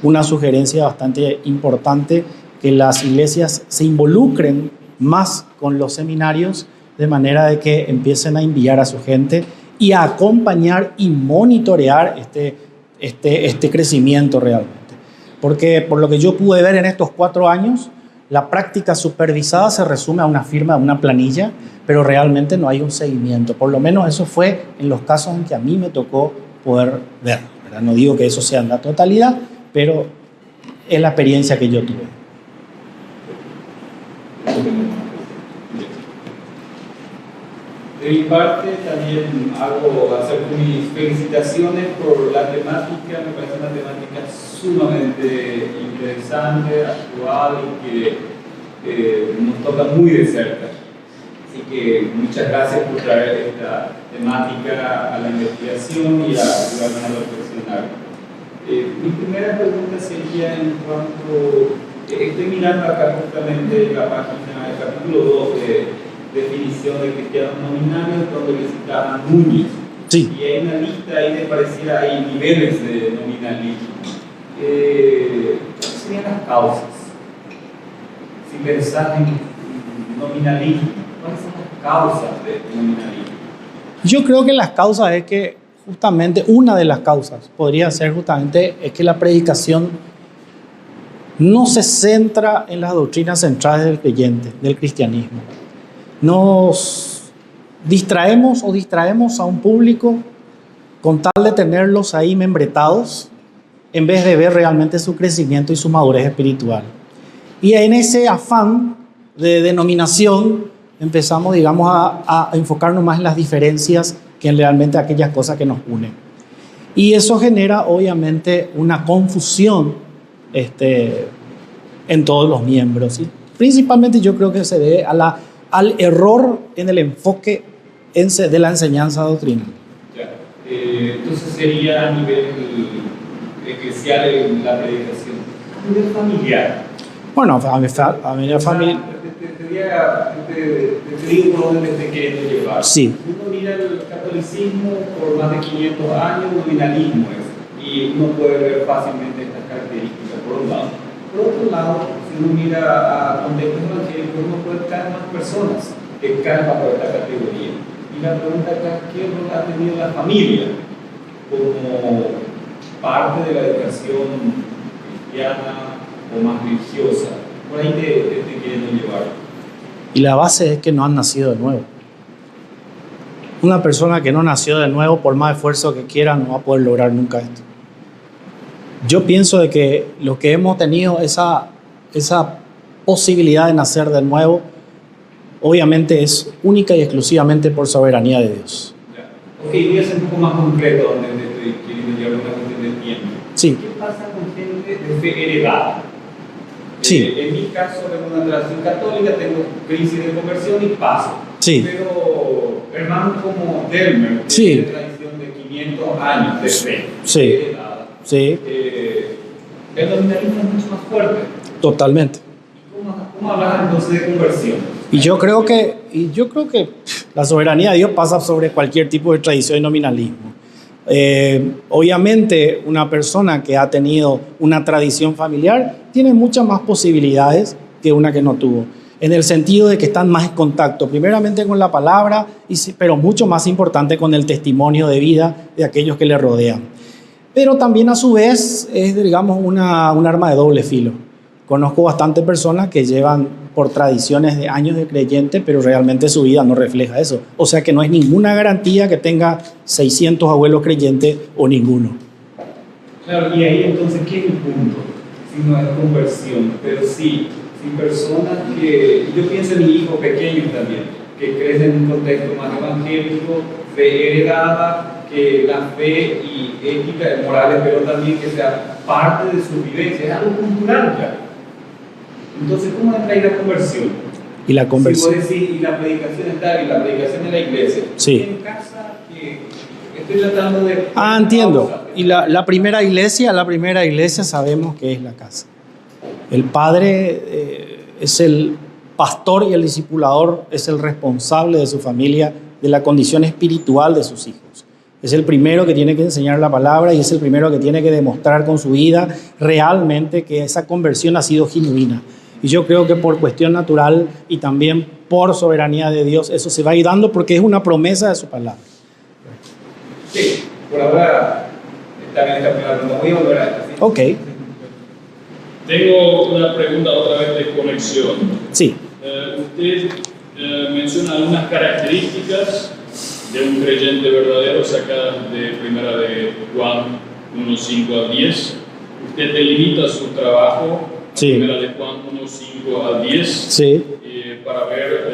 una sugerencia bastante importante, que las iglesias se involucren más con los seminarios, de manera de que empiecen a enviar a su gente y a acompañar y monitorear este crecimiento realmente. Porque por lo que yo pude ver en estos 4 años, la práctica supervisada se resume a una firma, a una planilla, pero realmente no hay un seguimiento. Por lo menos eso fue en los casos en que a mí me tocó poder ver, ¿verdad? No digo que eso sea en la totalidad, pero es la experiencia que yo tuve. De mi parte también hago hacer mis felicitaciones por la temática. Me parece una temática sumamente interesante, actual y que nos toca muy de cerca. Así que muchas gracias por traer esta temática a la investigación y a ayudarnos a reflexionar. Mi primera pregunta sería en cuanto, estoy mirando acá justamente la página del capítulo 2 de definición de cristianos nominales, donde le citaban Núñez. Sí. Y hay una lista ahí de pareciera, hay niveles de nominalismo. ¿Cuáles serían las causas? Si pensás en nominalismo, ¿cuáles son las causas de nominalismo? Yo creo que las causas es que justamente, una de las causas podría ser justamente es que la predicación no se centra en las doctrinas centrales del creyente, del cristianismo. Nos distraemos a un público con tal de tenerlos ahí membretados, en vez de ver realmente su crecimiento y su madurez espiritual. Y en ese afán de denominación empezamos, digamos, a enfocarnos más en las diferencias que en realmente aquellas cosas que nos unen. Y eso genera obviamente una confusión en todos los miembros, ¿sí? Principalmente yo creo que se debe al error en el enfoque de la enseñanza doctrinal. Entonces sería a nivel eclesial en la predicación. A nivel familiar. Bueno, a mi familia. Te digo por dónde me estoy queriendo llevar. Sí. Uno mira el catolicismo por más de 500 años, nominalismo es, y uno puede ver fácilmente estas características, por un lado. Por otro lado, si uno mira a contextos evangélicos, uno puede caer más personas que caen bajo esta categoría. Y la pregunta acá, ¿qué rol ha tenido la familia como parte de la educación cristiana o más religiosa? Por ahí te estoy queriendo llevar. Y la base es que no han nacido de nuevo. Una persona que no nació de nuevo, por más esfuerzo que quiera, no va a poder lograr nunca esto. Yo pienso de que los que hemos tenido esa posibilidad de nacer de nuevo, obviamente es única y exclusivamente por soberanía de Dios. Ok, voy a ser un poco más concreto donde te estoy queriendo llevar una cuestión de tiempo. Sí. ¿Qué pasa con gente de fe heredada? Sí. En mi caso, tengo una tradición católica, tengo crisis de conversión y paso. Sí. Pero hermanos como Delmer, que sí. tiene tradición de 500 años de fe, sí. heredada, sí. El nominalismo es mucho más fuerte. Totalmente. ¿Cómo hablas entonces de conversión? Y yo creo que la soberanía de Dios pasa sobre cualquier tipo de tradición y nominalismo. Obviamente una persona que ha tenido una tradición familiar tiene muchas más posibilidades que una que no tuvo, en el sentido de que están más en contacto primeramente con la palabra, pero mucho más importante con el testimonio de vida de aquellos que le rodean. Pero también a su vez es, digamos, un arma de doble filo. Conozco bastantes personas que llevan por tradiciones de años de creyente, pero realmente su vida no refleja eso. O sea que no es ninguna garantía que tenga 600 abuelos creyentes o ninguno. Claro, y ahí entonces, ¿qué es el punto? Si no es conversión, pero sí, si personas que, yo pienso en mi hijo pequeño también, que crecen en un contexto más evangélico, fe heredada, que la fe y ética y morales, pero también que sea parte de su vivencia, es algo cultural ya. Entonces, ¿cómo entra ahí la conversión? Y la conversión. Si vos decís, y la predicación está, y la predicación de la iglesia. Sí. En casa, estoy tratando de... Entiendo. Y la primera iglesia sabemos que es la casa. El padre es el pastor y el discipulador es el responsable de su familia, de la condición espiritual de sus hijos. Es el primero que tiene que enseñar la palabra y es el primero que tiene que demostrar con su vida realmente que esa conversión ha sido genuina. Y yo creo que por cuestión natural y también por soberanía de Dios, eso se va a ir dando porque es una promesa de su palabra. Sí, por ahora está bien esta primera pregunta. Voy a volver a esta. ¿Sí? Ok, Tengo una pregunta otra vez de conexión. sí. Usted menciona algunas características de un creyente verdadero sacadas de primera de Juan 1:5 al 10. Usted delimita su trabajo a Sí. primera de Juan 1:5 al 10 Sí, para ver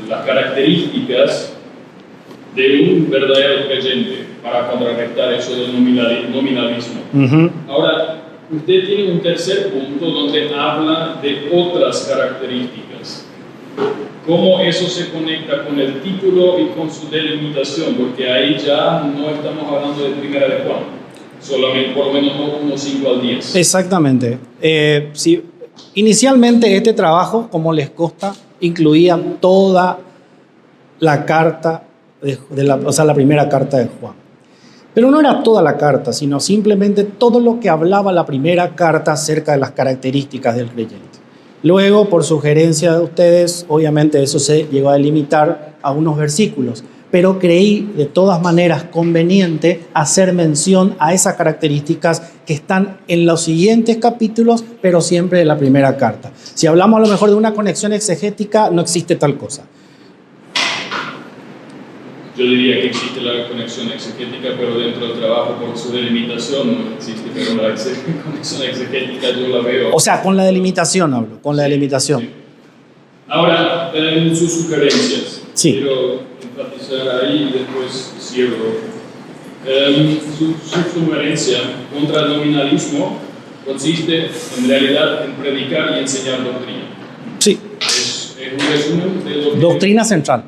las características de un verdadero creyente para contrarrestar eso del nominalismo. ujú, Ahora, usted tiene un tercer punto donde habla de otras características. ¿Cómo eso se conecta con el título y con su delimitación? Porque ahí ya no estamos hablando de primera de Juan, solamente por lo menos 1:5 al 10. exactamente. Sí, inicialmente este trabajo, como les consta, incluía toda la carta, o sea, la primera carta de Juan. Pero no era toda la carta, sino simplemente todo lo que hablaba la primera carta acerca de las características del creyente. Luego, por sugerencia de ustedes, obviamente eso se llegó a delimitar a unos versículos, pero creí de todas maneras conveniente hacer mención a esas características que están en los siguientes capítulos, pero siempre de la primera carta. Si hablamos a lo mejor de una conexión exegética, no existe tal cosa. Yo diría que existe la conexión exegética, pero dentro del trabajo por su delimitación no existe, pero la conexión exegética yo la veo. O sea, con la delimitación hablo, con la delimitación. Sí. Ahora, en sus sugerencias, Sí. quiero enfatizar ahí y después cierro. Su sugerencia contra el nominalismo consiste en realidad en predicar y enseñar doctrina. Sí, Es un resumen de lo que... doctrina central,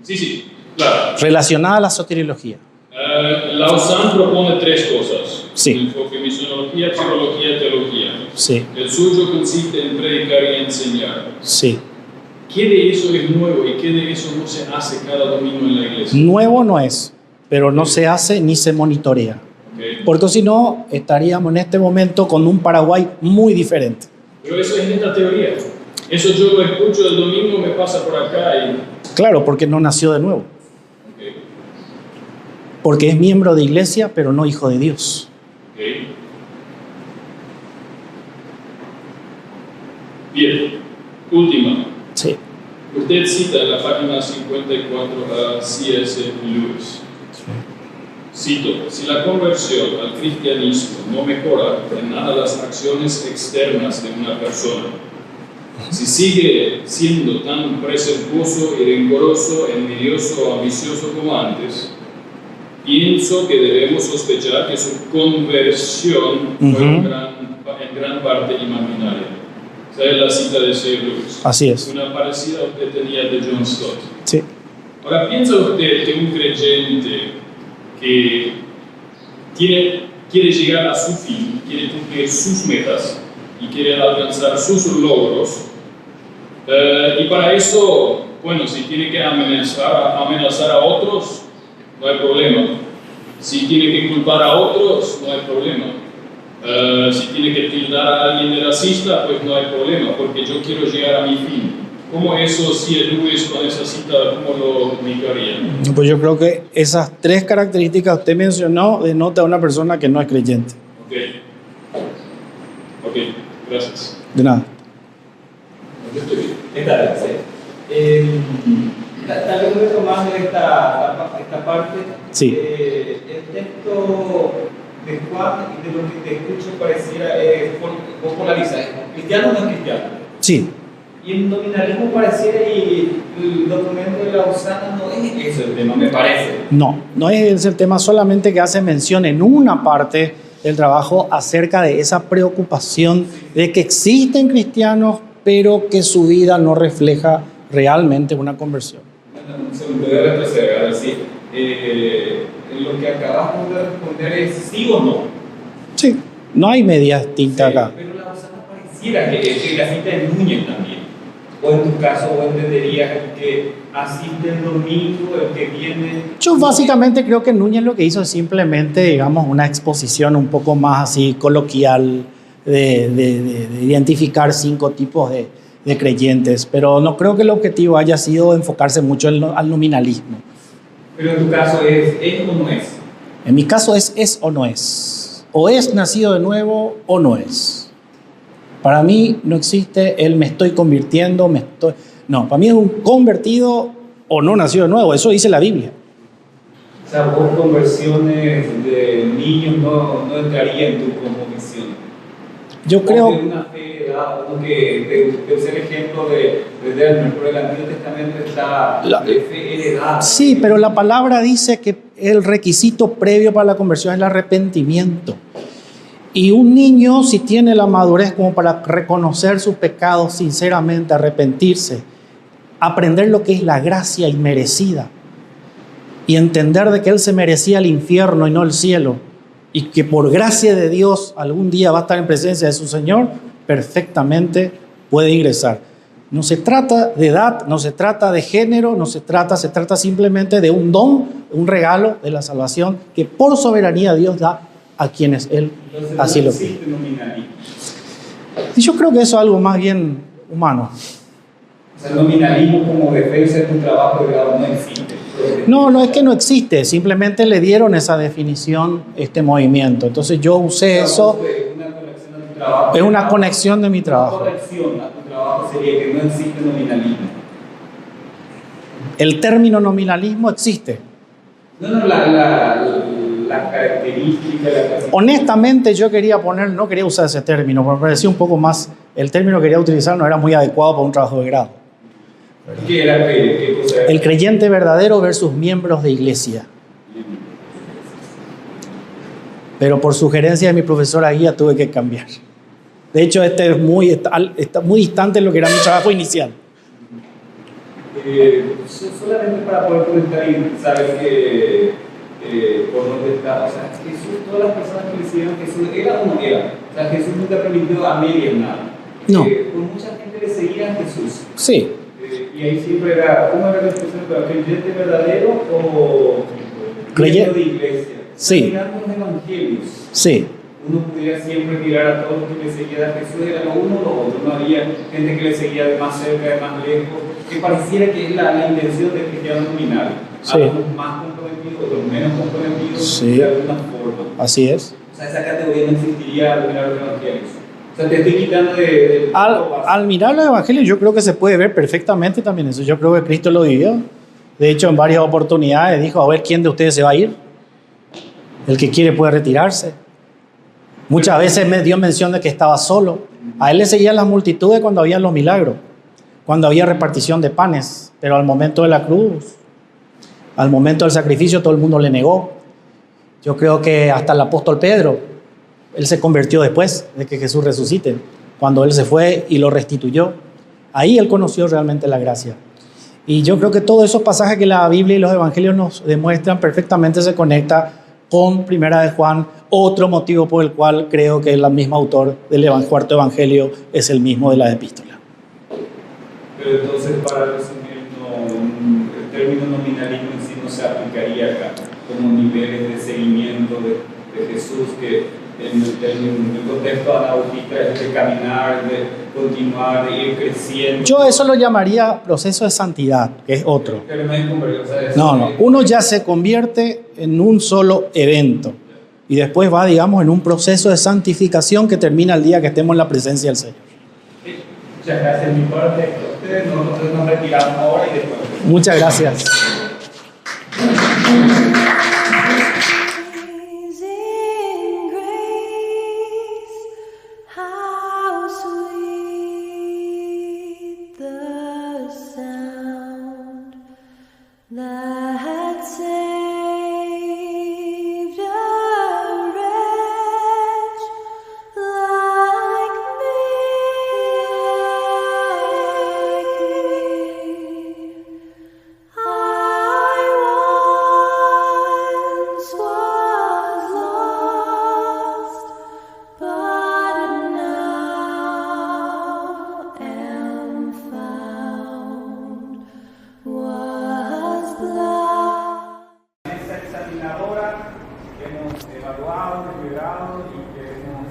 Sí, claro. relacionada a la soteriología. Lausanne propone tres cosas: Sí. enfoque misionología, psicología, teología. Sí, El suyo consiste en predicar y enseñar. sí. ¿Qué de eso es nuevo y qué de eso no se hace cada domingo en la iglesia? Nuevo no es, pero no se hace ni se monitorea. Ok. Porque si no, estaríamos en este momento con un Paraguay muy diferente. Pero eso es en esta teoría. Eso yo lo escucho el domingo, me pasa por acá y... Claro, porque no nació de nuevo. Ok. Porque es miembro de iglesia, pero no hijo de Dios. Ok. Bien. Última. Sí. Usted cita en la página 54 a C.S. Lewis. Cito: si la conversión al cristianismo no mejora en nada las acciones externas de una persona, si sigue siendo tan presuntuoso y rencoroso, envidioso o ambicioso como antes, pienso que debemos sospechar que su conversión fue en gran parte imaginaria. Esa es la cita de C.S. Lewis. Así es. Una parecida usted tenía de John Stott. Sí. Ahora, ¿piensa usted que un creyente que quiere llegar a su fin, quiere cumplir sus metas y quiere alcanzar sus logros, y para eso, bueno, si tiene que amenazar a otros, no hay problema. Si tiene que culpar a otros, no hay problema. Si tiene que tildar a alguien de racista, pues no hay problema, porque yo quiero llegar a mi fin. ¿Cómo eso, si el Lewis con esa cita, cómo lo comunicaría? Pues yo creo que esas tres características que usted mencionó denota a una persona que no es creyente. Ok, gracias. De nada. Yo estoy bien. Está bien, sí. Tal vez retomando esta parte, Sí. el texto de Juan, de lo que te escucho, pareciera vos polarizas, cristiano o no cristiano. Sí. Y el nominalismo pareciera, y el documento de Lausanne no es ese el tema, me parece. No es el tema, solamente que hace mención en una parte del trabajo acerca de esa preocupación de que existen cristianos, pero que su vida no refleja realmente una conversión. Un segundo, voy a retroceder, a ver si lo que acabamos de responder es sí o no. Sí, no hay medias tintas acá. Pero Lausanne pareciera que asiste en Núñez también. O en tu caso, vos entenderías el que asiste el domingo, el que viene. Yo básicamente creo que Núñez lo que hizo es simplemente, digamos, una exposición un poco más así coloquial de identificar 5 tipos de creyentes, pero no creo que el objetivo haya sido enfocarse mucho al nominalismo. Pero en tu caso, ¿es o no es? En mi caso es o no es. O es nacido de nuevo o no es. Para mí no existe el me estoy convirtiendo, No, para mí es un convertido o no nacido de nuevo. Eso dice la Biblia. O sea, vos conversiones de niños no entraría en tu convicción. Yo creo... De una fe heredada, uno que te usé el ejemplo de Delmer, pero el Antiguo Testamento está de fe heredada. Sí, pero la palabra dice que el requisito previo para la conversión es el arrepentimiento. Y un niño, si tiene la madurez como para reconocer sus pecados sinceramente, arrepentirse, aprender lo que es la gracia inmerecida y entender de que él se merecía el infierno y no el cielo, y que por gracia de Dios algún día va a estar en presencia de su Señor, perfectamente puede ingresar. No se trata de edad, no se trata de género, se trata simplemente de un don, un regalo de la salvación que por soberanía Dios da a quienes Él Entonces, así no lo pide. existe nominalismo. Y yo creo que eso es algo más bien humano. O sea, el nominalismo como defensa de tu trabajo de grado no existe. No es que no existe, simplemente le dieron esa definición este movimiento. Entonces yo usé eso, es una conexión de mi trabajo. Una conexión a tu trabajo sería que no existe nominalismo. El término nominalismo existe. No, la característica, Honestamente yo no quería usar ese término, porque me parecía un poco más, el término que quería utilizar no era muy adecuado para un trabajo de grado. ¿Qué era qué cosa era? El creyente verdadero versus miembros de iglesia. Pero por sugerencia de mi profesora guía tuve que cambiar. De hecho, está muy distante de lo que era mi trabajo inicial. Solamente para poder comentar y saber que por dónde está, o sea, Jesús, todas las personas que le siguieron Jesús, ¿era o no era? O sea, Jesús nunca permitió a medias nada. No. Por mucha gente le seguía a Jesús. Sí. Y ahí siempre era, ¿cómo era la expresión? ¿Creyente verdadero o creyente de iglesia? Sí. Mirando los evangelios. Sí. Uno pudiera siempre mirar a todos los que le seguían a Jesús, era lo uno o lo otro. No había gente que le seguía de más cerca, de más lejos, que pareciera que es la intención del cristiano nominal. Sí. Algunos más comprometidos, otros menos comprometidos, Sí. de alguna forma. Así es. O sea, esa categoría no existiría al mirar los evangelios. O sea, te estoy quitando de Al mirar los evangelios yo creo que se puede ver perfectamente también eso. Yo creo que Cristo lo vivió. De hecho, en varias oportunidades dijo, a ver quién de ustedes se va a ir. El que quiere puede retirarse. Muchas veces me dio mención de que estaba solo. A él le seguían las multitudes cuando había los milagros, cuando había repartición de panes, pero al momento de la cruz, al momento del sacrificio, todo el mundo le negó. Yo creo que hasta el apóstol Pedro, él se convirtió después de que Jesús resucite, cuando él se fue y lo restituyó. Ahí él conoció realmente la gracia. Y yo creo que todos esos pasajes que la Biblia y los evangelios nos demuestran perfectamente se conecta con Primera de Juan, otro motivo por el cual creo que el mismo autor del cuarto evangelio es el mismo de la epístola. Pero entonces, para resumir, el término nominalismo en sí no se aplicaría acá, como niveles de seguimiento de Jesús, que en el contexto anabautista es de caminar, de continuar, de ir creciendo. Yo eso lo llamaría proceso de santidad, que es otro. Pero no es conversión, o sea, No, uno ya se convierte en un solo evento y después va, digamos, en un proceso de santificación que termina el día que estemos en la presencia del Señor. Muchas gracias de mi parte. Ustedes nosotros nos retiramos ahora y después. Muchas gracias. hemos evaluado, deliberado y queremos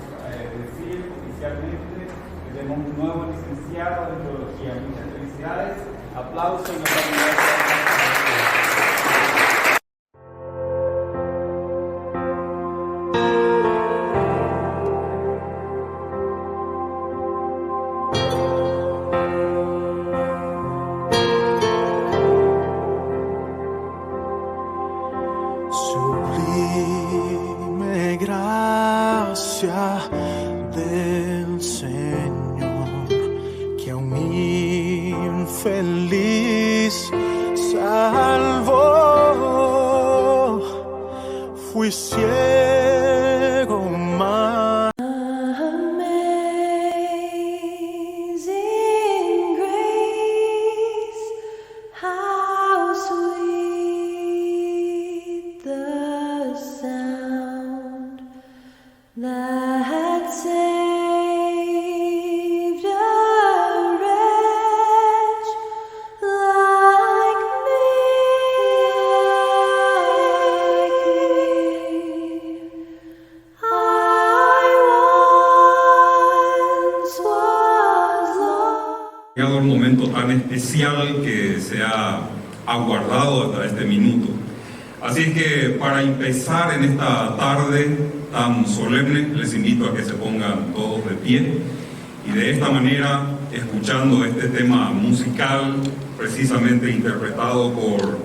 decir oficialmente que tenemos un nuevo licenciado en teología. Muchas felicidades, aplausos y nos Sublime gracia del Señor, que a un infeliz salvó. Fui ciego, mas Amazing grace, how sweet the sound that saved a wretch like me. I once was lost. Llegado el momento tan especial que se ha aguardado hasta este minuto. Así que para empezar en esta tarde tan solemne, les invito a que se pongan todos de pie y de esta manera, escuchando este tema musical precisamente interpretado por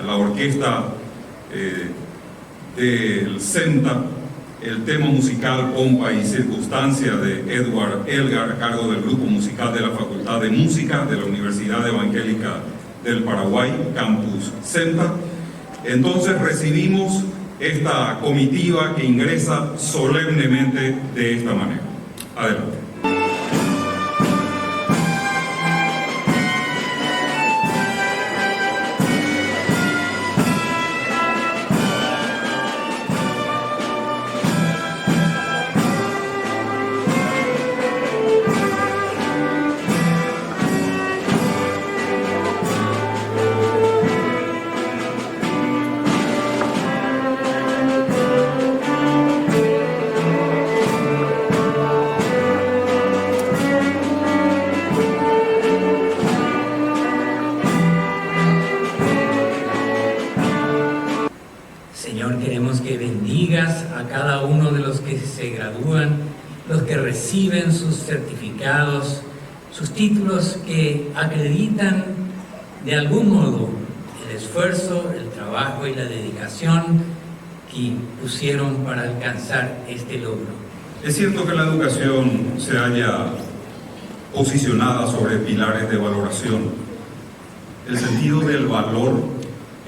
la orquesta del CENTA, el tema musical Pompa y Circunstancia de Edward Elgar, a cargo del grupo musical de la Facultad de Música de la Universidad Evangélica del Paraguay, Campus CENTA. Entonces recibimos esta comitiva que ingresa solemnemente de esta manera. Adelante. Señor, queremos que bendigas a cada uno de los que se gradúan, los que reciben sus certificados, sus títulos que acreditan de algún modo el esfuerzo, el trabajo y la dedicación que pusieron para alcanzar este logro. Es cierto que la educación se halla posicionada sobre pilares de valoración. El sentido del valor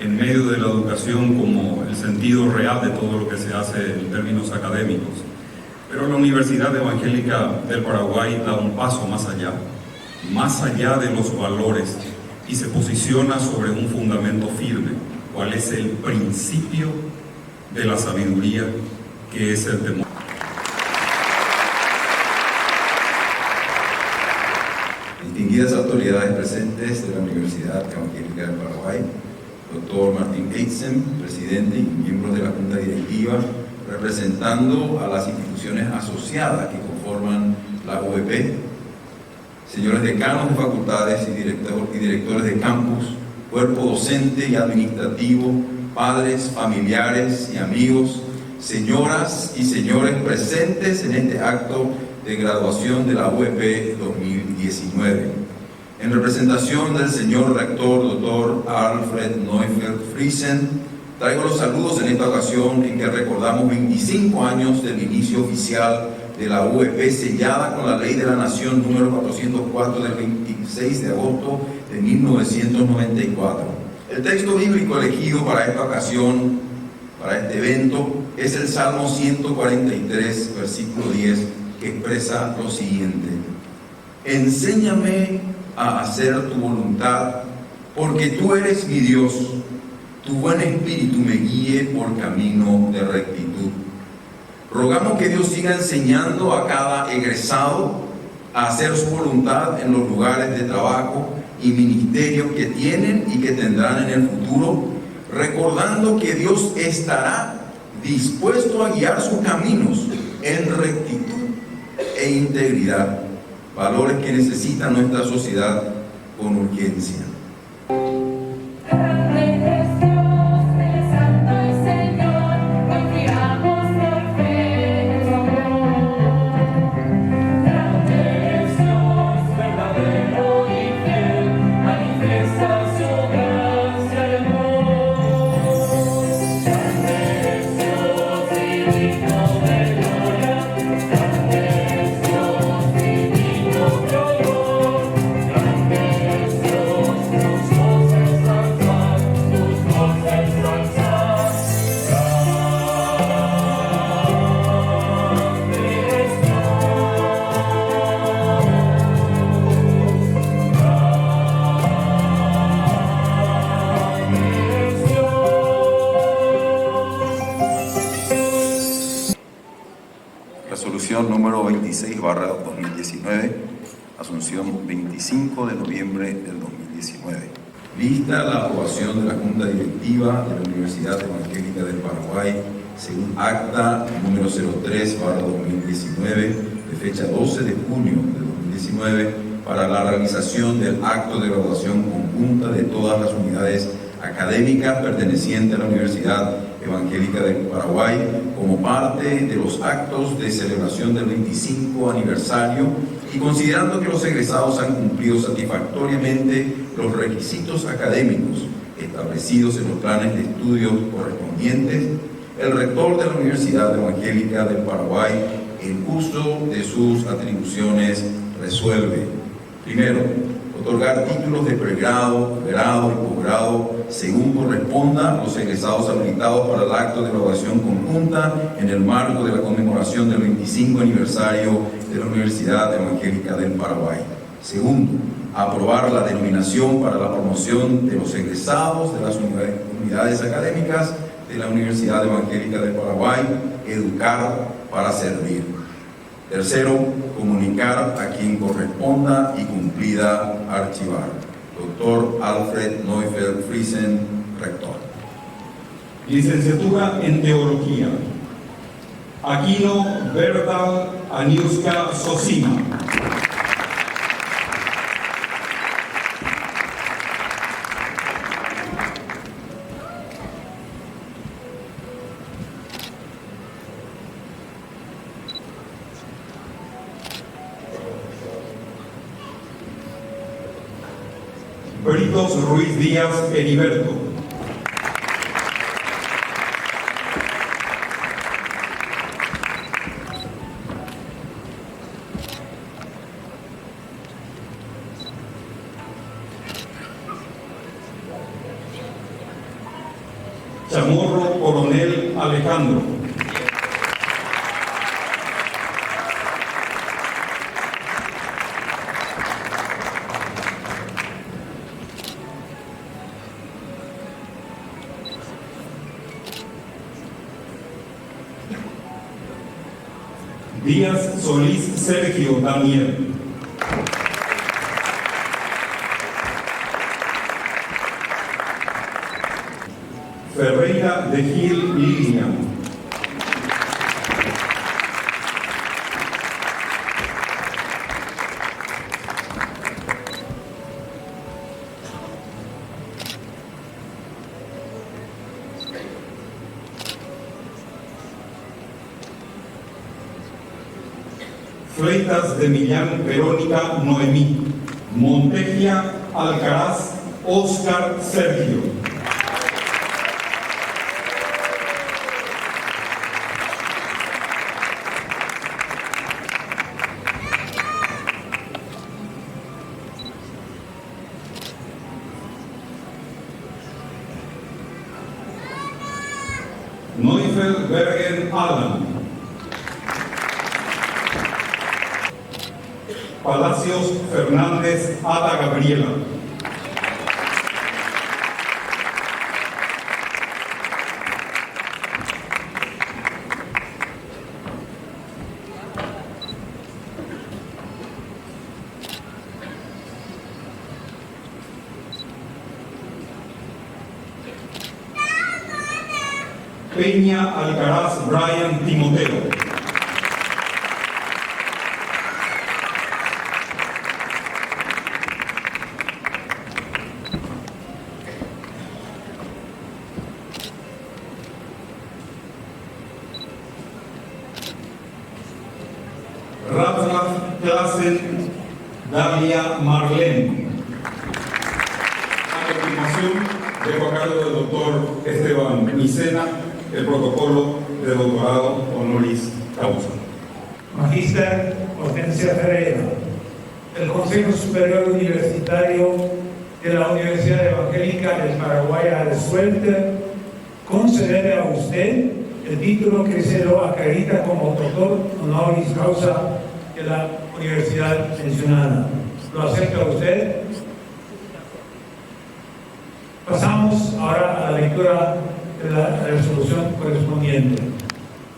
en medio de la educación como el sentido real de todo lo que se hace en términos académicos. Pero la Universidad Evangélica del Paraguay da un paso más allá de los valores, y se posiciona sobre un fundamento firme, cuál es el principio de la sabiduría, que es el temor. Distinguidas autoridades presentes de la Universidad Evangélica del Paraguay, Dr. Martín Eitzen, presidente y miembros de la Junta Directiva, representando a las instituciones asociadas que conforman la UEP, señores decanos de facultades y directores de campus, cuerpo docente y administrativo, padres, familiares y amigos, señoras y señores presentes en este acto de graduación de la UEP 2019. En representación del señor rector, Dr. Alfred Neufeld Friesen, traigo los saludos en esta ocasión en que recordamos 25 años del inicio oficial de la UEP, sellada con la Ley de la Nación número 404 del 26 de agosto de 1994. El texto bíblico elegido para esta ocasión, para este evento, es el Salmo 143, versículo 10, que expresa lo siguiente: enséñame a hacer tu voluntad, porque tú eres mi Dios. Tu buen espíritu me guíe por camino de rectitud. Rogamos que Dios siga enseñando a cada egresado a hacer su voluntad en los lugares de trabajo y ministerios que tienen y que tendrán en el futuro, recordando que Dios estará dispuesto a guiar sus caminos en rectitud e integridad, valores que necesita nuestra sociedad con urgencia. Resolución número 26/2019, Asunción 25 de noviembre del 2019. Vista la aprobación de la Junta Directiva de la Universidad Evangélica del Paraguay, según acta número 03/2019, de fecha 12 de junio de 2019, para la realización del acto de graduación conjunta de todas las unidades académicas pertenecientes a la Universidad Evangélica del Paraguay, como parte de los actos de celebración del 25 aniversario, y considerando que los egresados han cumplido satisfactoriamente los requisitos académicos establecidos en los planes de estudios correspondientes, el rector de la Universidad Evangélica del Paraguay, en uso de sus atribuciones, resuelve: primero, otorgar títulos de pregrado, grado y posgrado según corresponda a los egresados habilitados para el acto de graduación conjunta en el marco de la conmemoración del 25 aniversario de la Universidad Evangélica del Paraguay. Segundo, aprobar la denominación para la promoción de los egresados de las unidades académicas de la Universidad Evangélica del Paraguay, Educar para Servir. Tercero, comunicar a quien corresponda y cumplida archivar. Doctor Alfred Neufeld Friesen, rector. Licenciatura en Teología. Aquino Berdal Aniuska Sosima. Britos Ruiz Díaz Heriberto. Chamorro Coronel Alejandro. Díaz Solís Sergio Daniel. Ferreira de Gil Lilian. Fleitas de Millán Verónica Noemí. Montegia Alcaraz Óscar Sergio. Neufeld Bergen Alan. Palacios Fernández Ada Gabriela. Peña Alcaraz Brian Timoteo. Rafa Klassen Dalia Marlene. A continuación, dejo a cargo del doctor Esteban Micena el protocolo de doctorado honoris causa. Magíster Hortensia Ferreira, el Consejo Superior Universitario de la Universidad Evangélica del Paraguay ha resuelto concederle a usted el título que se lo acredita como doctor honoris causa de la universidad mencionada. ¿Lo acepta usted? Pasamos ahora a la lectura de la resolución correspondiente.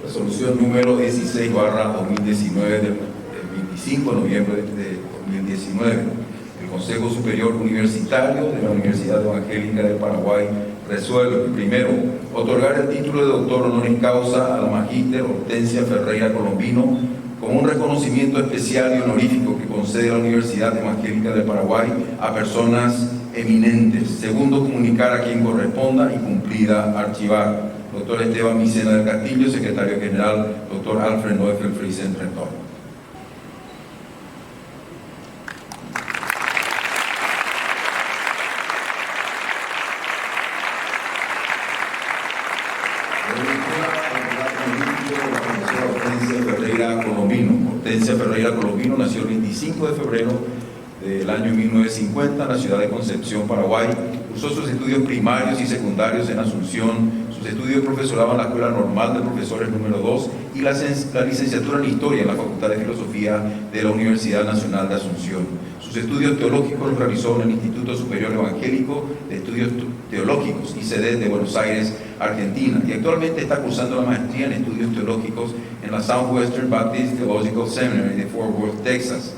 Resolución número 16/2019 del 25 de noviembre de 2019. El Consejo Superior Universitario de la Universidad Evangélica del Paraguay resuelve, primero, otorgar el título de doctor honoris causa a la magíster Hortensia Ferreira Colombino como un reconocimiento especial y honorífico que concede la Universidad Evangélica del Paraguay a personas eminentes. Segundo, comunicar a quien corresponda y cumplida archivar. Doctor Esteban Micena del Castillo, secretario general, doctor Alfred Neufeld Friesen, rector. Hortensia Ferreira Colombino nació el 25 de febrero del año 1950 en la ciudad de Concepción, Paraguay. Cursó sus estudios primarios y secundarios en Asunción, sus estudios de profesorado en la Escuela Normal de Profesores número 2 y la licenciatura en Historia en la Facultad de Filosofía de la Universidad Nacional de Asunción. Sus estudios teológicos los realizó en el Instituto Superior Evangélico de Estudios Teológicos, ICD, de Buenos Aires, Argentina, y actualmente está cursando la maestría en Estudios Teológicos en la Southwestern Baptist Theological Seminary de Fort Worth, Texas.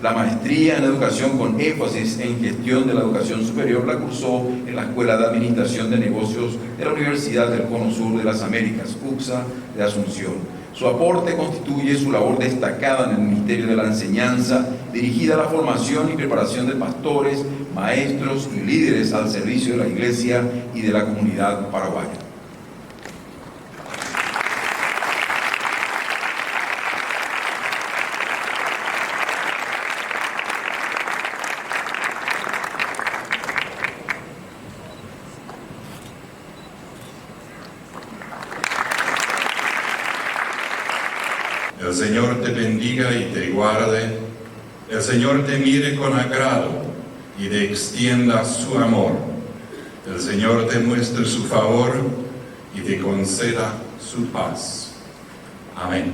La maestría en educación con énfasis en gestión de la educación superior la cursó en la Escuela de Administración de Negocios de la Universidad del Cono Sur de las Américas, UCSA, de Asunción. Su aporte constituye su labor destacada en el Ministerio de la Enseñanza, dirigida a la formación y preparación de pastores, maestros y líderes al servicio de la Iglesia y de la comunidad paraguaya. El Señor te bendiga y te guarde. El Señor te mire con agrado y te extienda su amor. El Señor te muestre su favor y te conceda su paz. Amén.